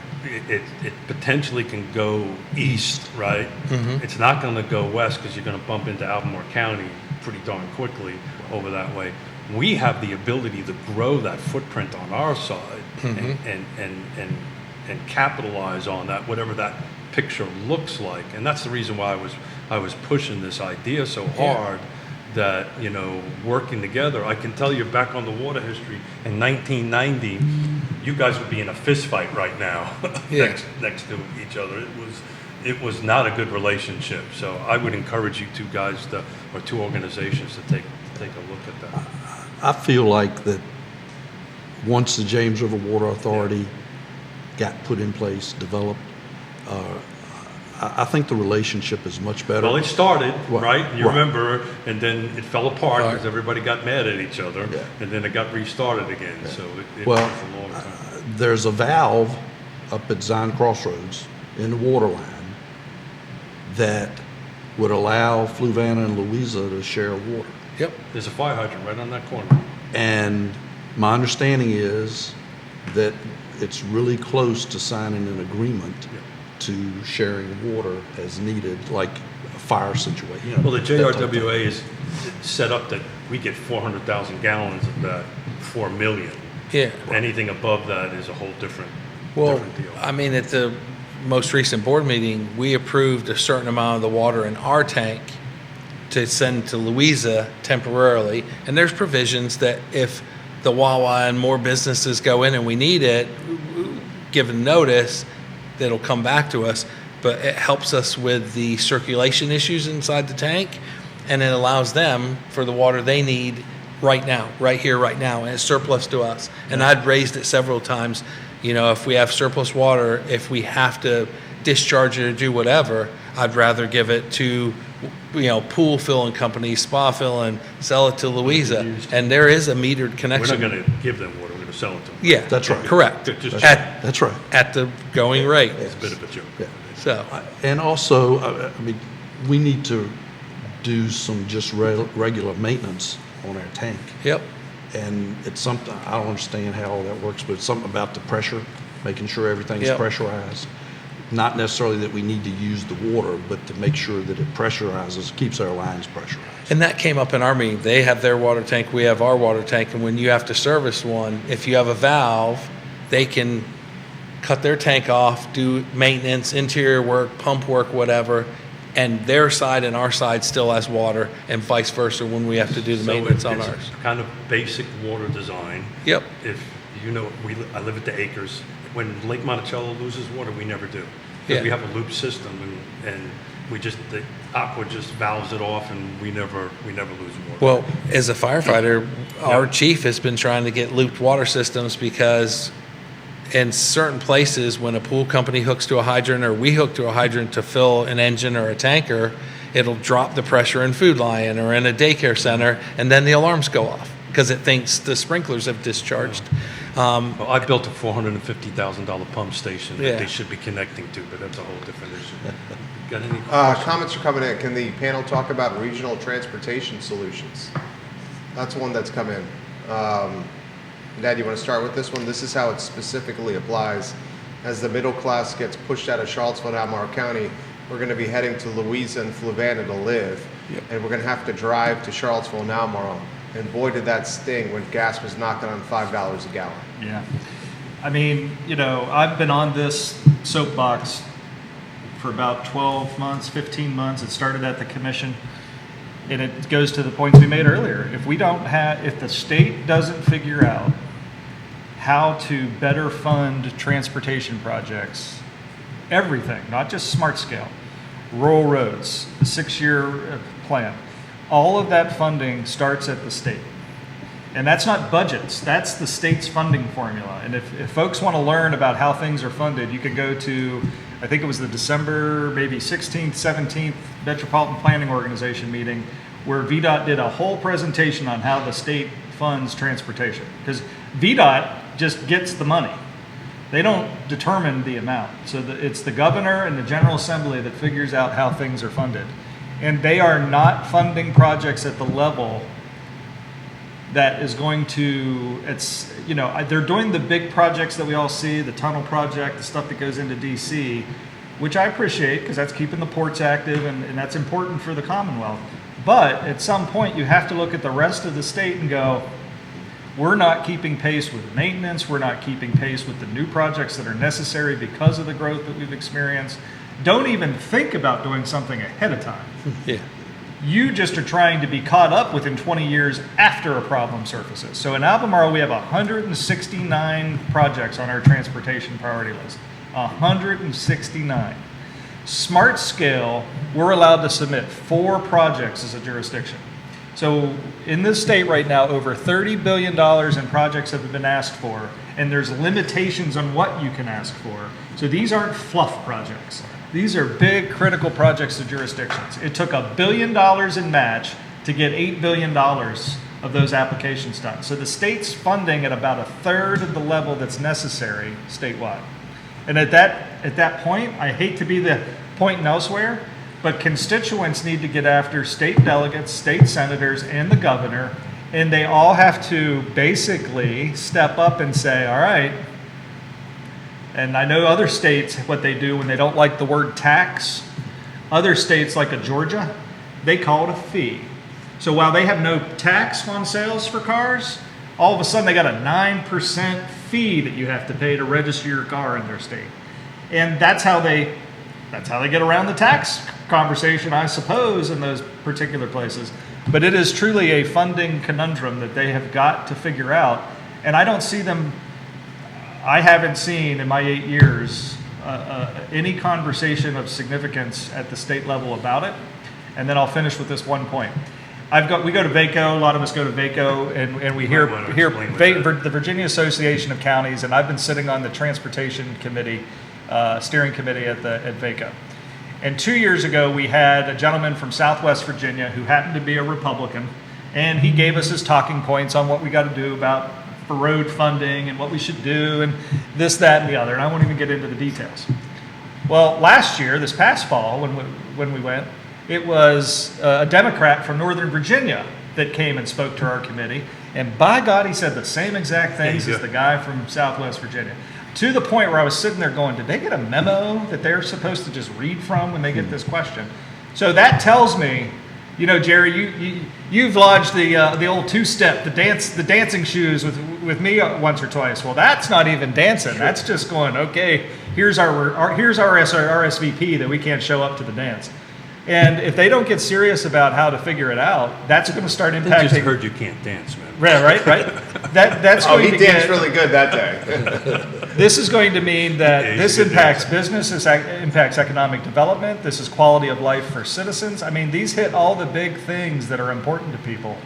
It potentially can go east, right? It's not going to go west because you're going to bump into Albemarle County pretty darn quickly over that way. We have the ability to grow that footprint on our side and capitalize on that, whatever that picture looks like. And that's the reason why I was pushing this idea so hard. That, working together, I can tell you back on the water history in 1990, you guys would be in a fist fight right now Yeah. next to each other. It was not a good relationship. So I would encourage you two guys or two organizations to take a look at that. I feel like that once the James River Water Authority got put in place, developed, I think the relationship is much better. Well, it started, Right, right? You right. remember, and then it fell apart Right. because everybody got mad at each other, Yeah. and then it got restarted again. So it Well, was a long time. There's a valve up at Zion Crossroads in the water line that would allow Fluvanna and Louisa to share water. Yep. There's a fire hydrant right on that corner. And my understanding is that it's really close to signing an agreement to sharing water as needed, like a fire situation. Well, the that type of thing. JRWA is set up that we get 400,000 gallons of that, 4 million. Yeah. Anything above that is a whole different Well, deal. I mean, at the most recent board meeting, we approved a certain amount of the water in our tank to send to Louisa temporarily. And there's provisions that if the Wawa and more businesses go in and we need it, given notice, that'll come back to us. But it helps us with the circulation issues inside the tank, and it allows them for the water they need right now, right here, right now, and it's surplus to us. And I'd raised it several times, if we have surplus water, if we have to discharge it or do whatever, I'd rather give it to, pool filling companies, spa filling, sell it to Louisa. And there is a metered We're not connection. going to give them water, we're going to sell it to them. Yeah. That's right. Correct. Just- That's right. At the going rate. It's a bit of a joke. Yeah. So, And also, I mean, we need to do some just regular maintenance on our tank. yep. And it's something, I don't understand how all that works, but it's something about the pressure, making sure everything's Yep. pressurized. Not necessarily that we need to use the water, but to make sure that it pressurizes, keeps our lines pressurized. And that came up in our meeting. They have their water tank, we have our water tank, and when you have to service one, if you have a valve, they can cut their tank off, do maintenance, interior work, pump work, whatever, and their side and our side still has water, and vice versa when we have to do the maintenance on it's ours. kind of basic water design. Yep. If you know, I live at the acres. When Lake Monticello loses water, we never do. 'Cause Yeah. we have a loop system, and we just, the aqua just valves it off, and we never lose water. Well, as a firefighter, our Yeah. chief has been trying to get looped water systems because in certain places, when a pool company hooks to a hydrant or we hook to a hydrant to fill an engine or a tanker, it'll drop the pressure in Food Lion or in a daycare center, and then the alarms go off because it thinks the sprinklers have discharged. Well, I built a $450,000 pump station Yeah. that they should be connecting to, but that's a whole different issue. Got any? Comments are coming in. Can the panel talk about regional transportation solutions? That's one that's come in. Ned, you want to start with this one? This is how it specifically applies. As the middle class gets pushed out of Charlottesville and Albemarle County, we're going to be heading to Louisa and Fluvanna to live, and we're going to have to drive to Charlottesville and Albemarle. And boy, did that sting when gas was knocking on $5 a gallon. Yeah. I mean, you know, I've been on this soapbox for about 12 months, 15 months. It started at the commission, and it goes to the points we made earlier. If the state doesn't figure out how to better fund transportation projects, everything, not just smart scale, rural roads, the 6-year plan, all of that funding starts at the state. And that's not budgets, that's the state's funding formula. And if folks want to learn about how things are funded, you can go to, I think it was the December, maybe 16th, 17th Metropolitan Planning Organization meeting, where VDOT did a whole presentation on how the state funds transportation. Because VDOT just gets the money. They don't determine the amount. So it's the governor and the General Assembly that figures out how things are funded. And they are not funding projects at the level that is going to, they're doing the big projects that we all see, the tunnel project, the stuff that goes into DC, which I appreciate because that's keeping the ports active and that's important for the Commonwealth. But at some point you have to look at the rest of the state and go, we're not keeping pace with maintenance, we're not keeping pace with the new projects that are necessary because of the growth that we've experienced. Don't even think about doing something ahead of time. Yeah. You just are trying to be caught up within 20 years after a problem surfaces. So in Albemarle, we have 169 projects on our transportation priority list. 169. Smart scale, we're allowed to submit 4 projects as a jurisdiction. So in this state right now, over $30 billion in projects have been asked for, and there's limitations on what you can ask for. So these aren't fluff projects. These are big, critical projects to jurisdictions. It took $1 billion in match to get $8 billion of those applications done. So the state's funding at about 1/3 of the level that's necessary statewide. And at that point, I hate to be the point elsewhere, but constituents need to get after state delegates, state senators, and the governor, and they all have to basically step up and say, all right. And I know other states, what they do when they don't like the word tax, other states like a Georgia, they call it a fee. So while they have no tax on sales for cars, all of a sudden they got a 9% fee that you have to pay to register your car in their state. And that's how they get around the tax conversation, I suppose, in those particular places. But it is truly a funding conundrum that they have got to figure out. And I don't see them, I haven't seen in my 8 years any conversation of significance at the state level about it. And then I'll finish with this one point. We go to VACO, a lot of us go to VACO, and we hear the Virginia Association of Counties, and I've been sitting on the Transportation Committee, steering committee at VACO. And 2 years ago, we had a gentleman from Southwest Virginia who happened to be a Republican, and he gave us his talking points on what we got to do for road funding and what we should do and this, that, and the other, and I won't even get into the details. Well, last year, this past fall, when we went, it was a Democrat from Northern Virginia that came and spoke to our committee, and by God, he said the same exact things as the guy from Southwest Virginia. to the point where I was sitting there going, did they get a memo that they're supposed to just read from when they get this question? So that tells me, you know, Jerry, you've lodged the old two-step, the dancing shoes with me once or twice. Well, that's not even dancing. That's just going, okay, here's our RSVP that we can't show up to the dance. And if they don't get serious about how to figure it out, that's going to start They impacting. just heard you can't dance, man. Right. That's Oh, going he to danced get, really good that day. This is going to mean that Yeah, he's this a good impacts dancer. business, this impacts economic development, this is quality of life for citizens. I mean, these hit all the big things that are important to people,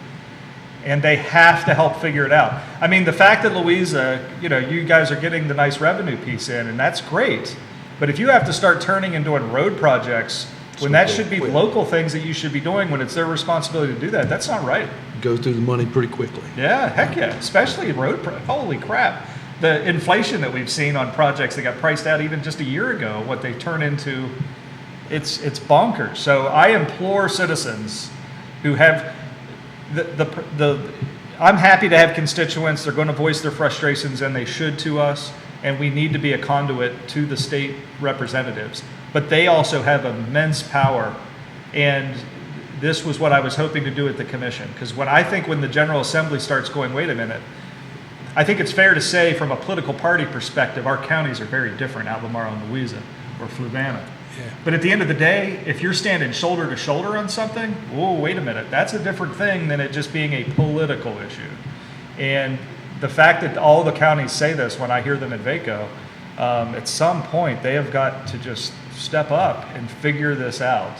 and they have to help figure it out. I mean, the fact that Louisa, you know, you guys are getting the nice revenue piece in, and that's great. But if you have to start turning and doing road projects when that should be local things that you should be doing when it's their responsibility to do that, that's not right. Go through the money pretty quickly. Yeah, heck yeah, especially holy crap. The inflation that we've seen on projects that got priced out even just a year ago, what they turn into, it's bonkers. So I implore citizens who have I'm happy to have constituents, they're going to voice their frustrations and they should to us, and we need to be a conduit to the state representatives. But they also have immense power, and this was what I was hoping to do at the commission. Because when the General Assembly starts going, wait a minute, I think it's fair to say from a political party perspective, our counties are very different, Albemarle and Louisa, or Fluvanna. Yeah. But at the end of the day, if you're standing shoulder to shoulder on something, whoa, wait a minute, that's a different thing than it just being a political issue. And the fact that all the counties say this when I hear them at VACO, at some point they have got to just step up and figure this out.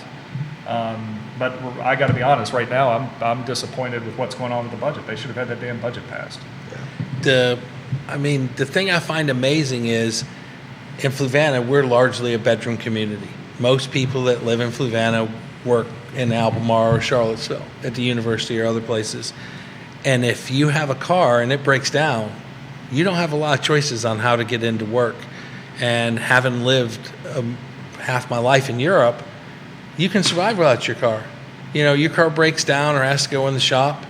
But I got to be honest, right now I'm disappointed with what's going on with the budget. They should have had that damn budget passed. The thing I find amazing is in Fluvanna, we're largely a bedroom community. Most people that live in Fluvanna work in Albemarle or Charlottesville at the university or other places. And if you have a car and it breaks down, you don't have a lot of choices on how to get into work. And having lived half my life in Europe, you can survive without your car. You know, your car breaks down or has to go in the shop,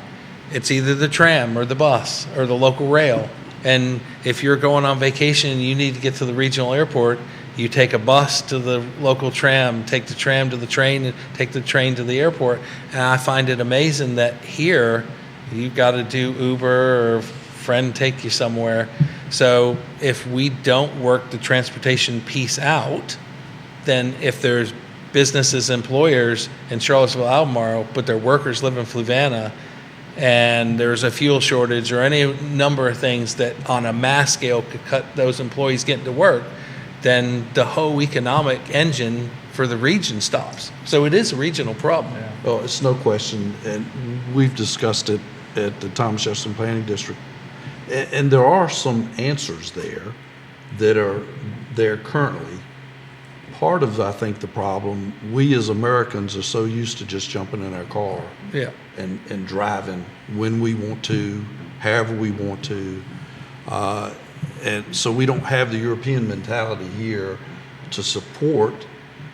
it's either the tram or the bus or the local rail. And if you're going on vacation and you need to get to the regional airport, you take a bus to the local tram, take the tram to the train, and take the train to the airport. And I find it amazing that here you've got to do Uber or friend take you somewhere. So if we don't work the transportation piece out, then if there's businesses, employers in Charlottesville, Albemarle, but their workers live in Fluvanna, and there's a fuel shortage or any number of things that on a mass scale could cut those employees getting to work, then the whole economic engine for the region stops. So it is a regional problem. Yeah. Well, it's no question, and we've discussed it at the Thomas Jefferson Planning District, and there are some answers there that are there currently. Part of, I think, the problem, we as Americans are so used to just jumping in our car Yeah. and driving when we want to, however we want to. And so we don't have the European mentality here to support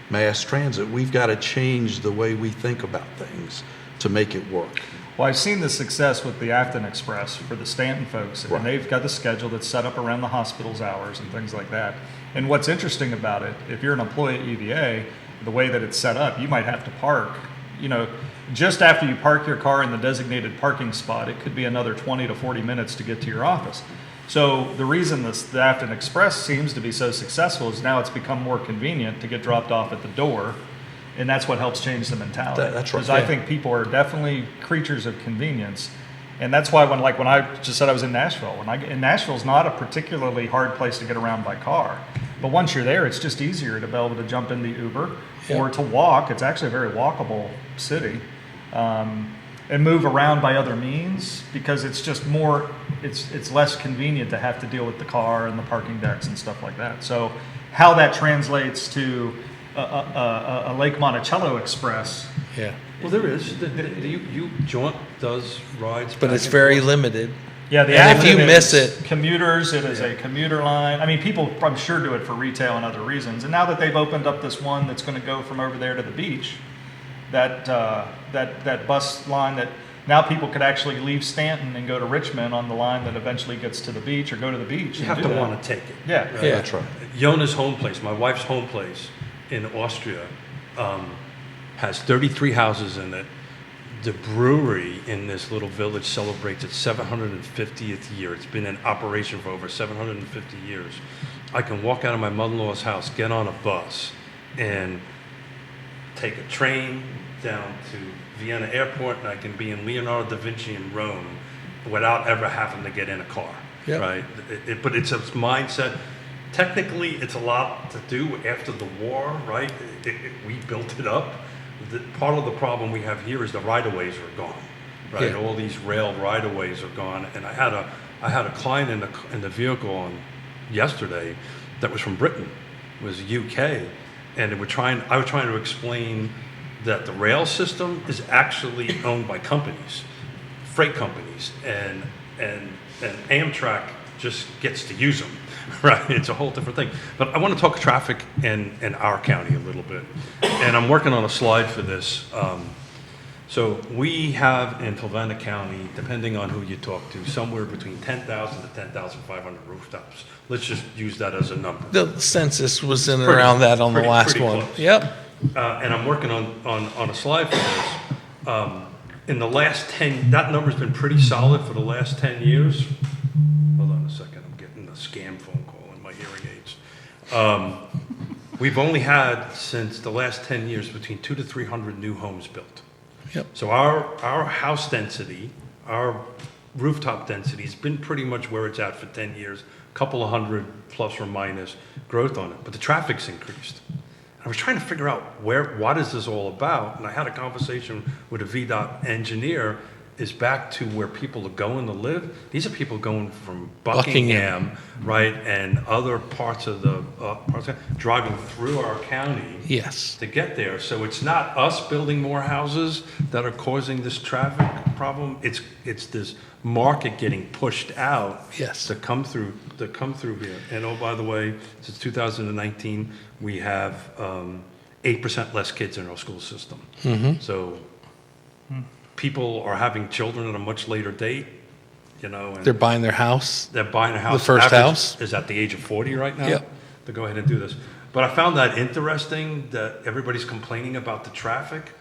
mass transit. We've got to change the way we think about things to make it work. Well, I've seen the success with the Afton Express for the Stanton folks, Right. and they've got the schedule that's set up around the hospital's hours and things like that. And what's interesting about it, if you're an employee at UVA, the way that it's set up, you might have to park, you know, just after you park your car in the designated parking spot, it could be another 20 to 40 minutes to get to your office. So the reason the Afton Express seems to be so successful is now it's become more convenient to get dropped off at the door. And that's what helps change the mentality. That's right. Because I think people are definitely creatures of convenience. And that's why when I just said I was in Nashville, and Nashville's not a particularly hard place to get around by car. But once you're there, it's just easier to be able to jump in the Uber or to walk. It's actually a very walkable city. And move around by other means because it's just more, it's less convenient to have to deal with the car and the parking decks and stuff like that. So how that translates to a Lake Monticello Express. Yeah. Well, there is. You Jaunt does rides. But back it's and very forth. limited. Yeah, the And if you Afton miss is it- commuters, it is a commuter line. I mean, people, I'm sure, do it for retail and other reasons. And now that they've opened up this one that's going to go from over there to the beach, that bus line that Now people could actually leave Stanton and go to Richmond on the line that eventually gets to the beach, or go to the beach. You and have do to that. want to take it. Yeah. Yeah. That's right. Yonna's home place, my wife's home place in Austria, has 33 houses in it. The brewery in this little village celebrates its 750th year. It's been in operation for over 750 years. I can walk out of my mother-in-law's house, get on a bus, and take a train down to Vienna Airport, and I can be in Leonardo da Vinci in Rome without ever having to get in a car, Yep. right? But it's a mindset. Technically, it's a lot to do after the war, right? We built it up. Part of the problem we have here is the right-of-ways are gone, right? Yeah. All these rail right-of-ways are gone. And I had a client in the vehicle on yesterday that was from Britain, was UK, and I was trying to explain that the rail system is actually owned by companies, freight companies, and Amtrak just gets to use them, right? It's a whole different thing. But I want to talk traffic in our county a little bit, and I'm working on a slide for this. So we have in Fluvanna County, depending on who you talk to, somewhere between 10,000 to 10,500 rooftops. Let's just use that as a number. The census was in and Pretty- around that on the pretty- last pretty one. close. Yep. And I'm working on a slide for this. In the last 10, that number's been pretty solid for the last 10 years. Hold on a second, I'm getting a scam phone call in my hearing aids. We've only had, since the last 10 years, between 200 to 300 new homes built. Yep. So our house density, our rooftop density has been pretty much where it's at for 10 years, a couple of hundred plus or minus growth on it, but the traffic's increased. I was trying to figure out what is this all about, and I had a conversation with a VDOT engineer. Is back to where people are going to live. These are people going from Buckingham, right, and other parts of driving through our county Yes. to get there. So it's not us building more houses that are causing this traffic problem. It's this market getting pushed out Yes. to come through here. And oh, by the way, since 2019, we have 8% less kids in our school system. So people are having children at a much later date, you know. And They're buying their house. they're buying a house. The first Average house? is at the age of 40 right now. Yep. To go ahead and do this. But I found that interesting that everybody's complaining about the traffic.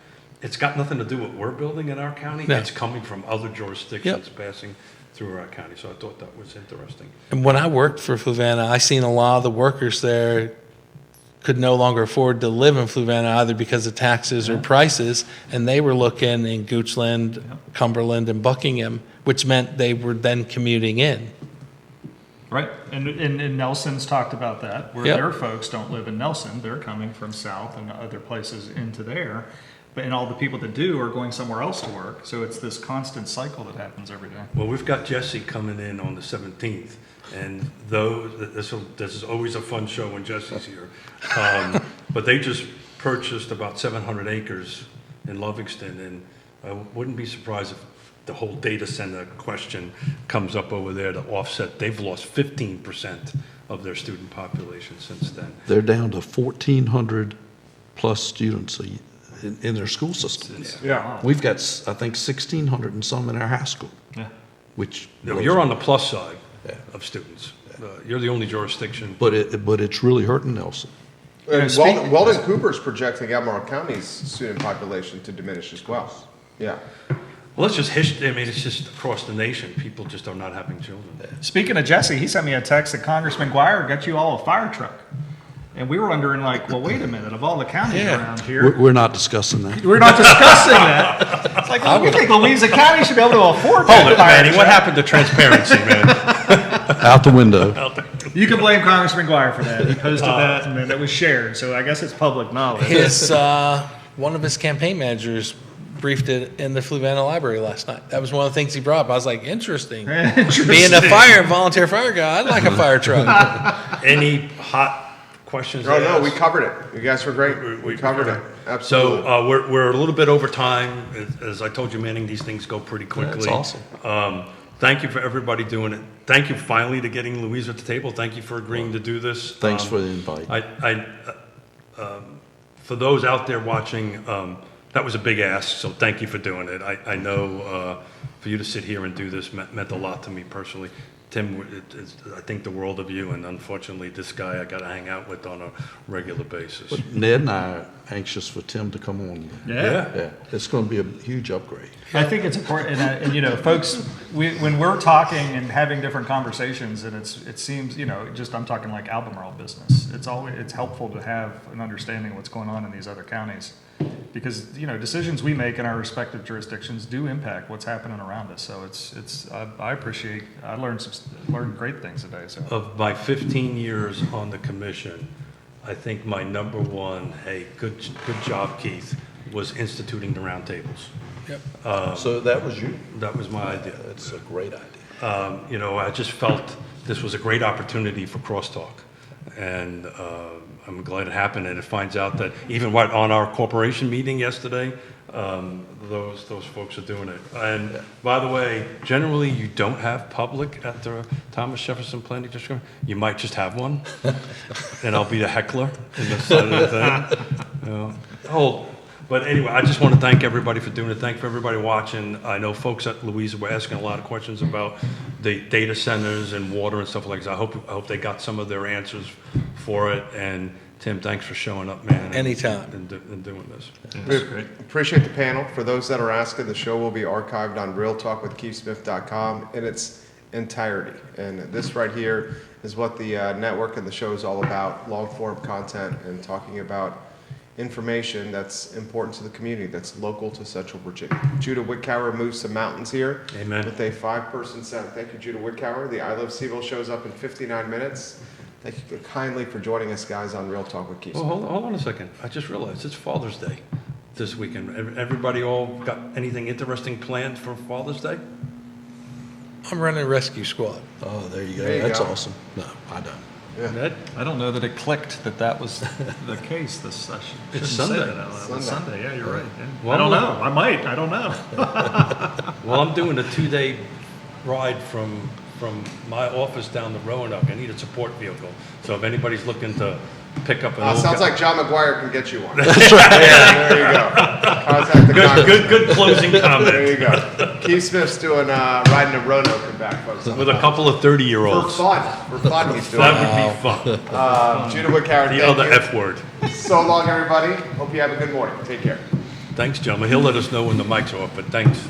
It's got nothing to do with what we're building in our county. No. It's coming from other jurisdictions passing through our county. So I thought that was interesting. And when I worked for Fluvanna, I seen a lot of the workers there could no longer afford to live in Fluvanna either because of taxes or prices, and they were looking in Goochland, Cumberland, and Buckingham, which meant they were then commuting in. Right, and Nelson's talked about that, where Yep. their folks don't live in Nelson, they're coming from south and other places into there. But, and all the people that do are going somewhere else to work, so it's this constant cycle that happens every day. Well, we've got Jesse coming in on the 17th, and this is always a fun show when Jesse's here. But they just purchased about 700 acres in Livingston, and I wouldn't be surprised if the whole data center question comes up over there to offset. They've lost 15% of their student population since then. They're down to 1,400 plus students in their school system. Yeah. We've got, I think, 1,600 and some in our high school, Yeah. which. No, you're on the plus side of students. You're the only jurisdiction. But it's really hurting Nelson. And speak- Weldon Cooper's projecting Albemarle County's student population to diminish as well. Yeah. Well, it's just history. I mean, it's just across the nation. People just are not having children. Speaking of Jesse, he sent me a text that Congressman Guire got you all a fire truck. And we were wondering, like, well, wait a minute, of all the counties around here, We're not discussing that. we're not discussing that. It's like, well, we think Louisa County should be able to afford that Hold it, fire Manny. truck. What happened to transparency, man? Out the window. You can blame Congressman Guire for that. He posted that, and then it was shared, so I guess it's public knowledge. His one of his campaign managers briefed it in the Fluvanna Library last night. That was one of the things he brought up. I was like, interesting. Being a volunteer fire guy, I'd like a fire truck. Any hot questions? Oh, to no, we ask? covered it. You guys were great. We covered it. Absolutely. So we're a little bit over time. As I told you, Manning, these things go pretty quickly. That's awesome. Thank you for everybody doing it. Thank you finally to getting Louisa at the table. Thank you for agreeing to do this. Thanks for the invite. For those out there watching, that was a big ask, so thank you for doing it. I know for you to sit here and do this meant a lot to me personally. Tim, I think the world of you, and unfortunately, this guy I got to hang out with on a regular basis. But Ned and I are anxious for Tim to come on. Yeah. It's going to be a huge upgrade. I think it's important, and you know, folks, when we're talking and having different conversations, and it seems, you know, just I'm talking like Albemarle business. It's helpful to have an understanding of what's going on in these other counties, because you know, decisions we make in our respective jurisdictions do impact what's happening around us. So I learned great things today. So Of my 15 years on the commission, I think my number one, hey, good job, Keith, was instituting the roundtables. Yep. So that was you? That was my idea. It's a great idea. You know, I just felt this was a great opportunity for crosstalk. And I'm glad it happened. And it finds out that even on our corporation meeting yesterday, those folks are doing it. And by the way, generally you don't have public at the Thomas Jefferson Planning District. You might just have one, and I'll be the heckler in the side of the thing. You know. But anyway, I just want to thank everybody for doing it. Thank for everybody watching. I know folks at Louisa were asking a lot of questions about the data centers and water and stuff like that. I hope they got some of their answers for it. And Tim, thanks for showing up, man. Anytime. And doing this. We appreciate the panel. For those that are asking, the show will be archived on realtalkwithkeithsmith.com in its entirety. And this right here is what the network and the show is all about, long-form content and talking about information that's important to the community, that's local to Central Virginia. Judah Wickower moves some mountains here. Amen. With a 5-person set. Thank you, Judah Wickower. The I Love CVille shows up in 59 minutes. Thank you kindly for joining us, guys, on Real Talk with Keith. Well, hold on a second. I just realized it's Father's Day this weekend. Everybody all got anything interesting planned for Father's Day? I'm running rescue squad. Oh, there you go. There you That's go. awesome. No, I don't. Ned? I don't know that it clicked that was the case this session. It's Shouldn't say Sunday. that out loud. Sunday. It's Sunday. Yeah, you're right. Yeah. Well, I don't know. I might. I don't know. Well, I'm doing a 2-day ride from my office down to Roanoke. I need a support vehicle. So if anybody's looking to pick up an old Sounds guy- like John McGuire can get you one. That's right. Yeah, there you go. Contact the congressman. good closing There comment you go. Keith Smith's doing riding to Roanoke and back, folks. with a couple of 30-year-olds. For fun, he's doing That would be fun. Judah Wickower, The thank other you. F word. So long, everybody. Hope you have a good morning. Take care. Thanks, gentlemen. He'll let us know when the mics are off, but thanks.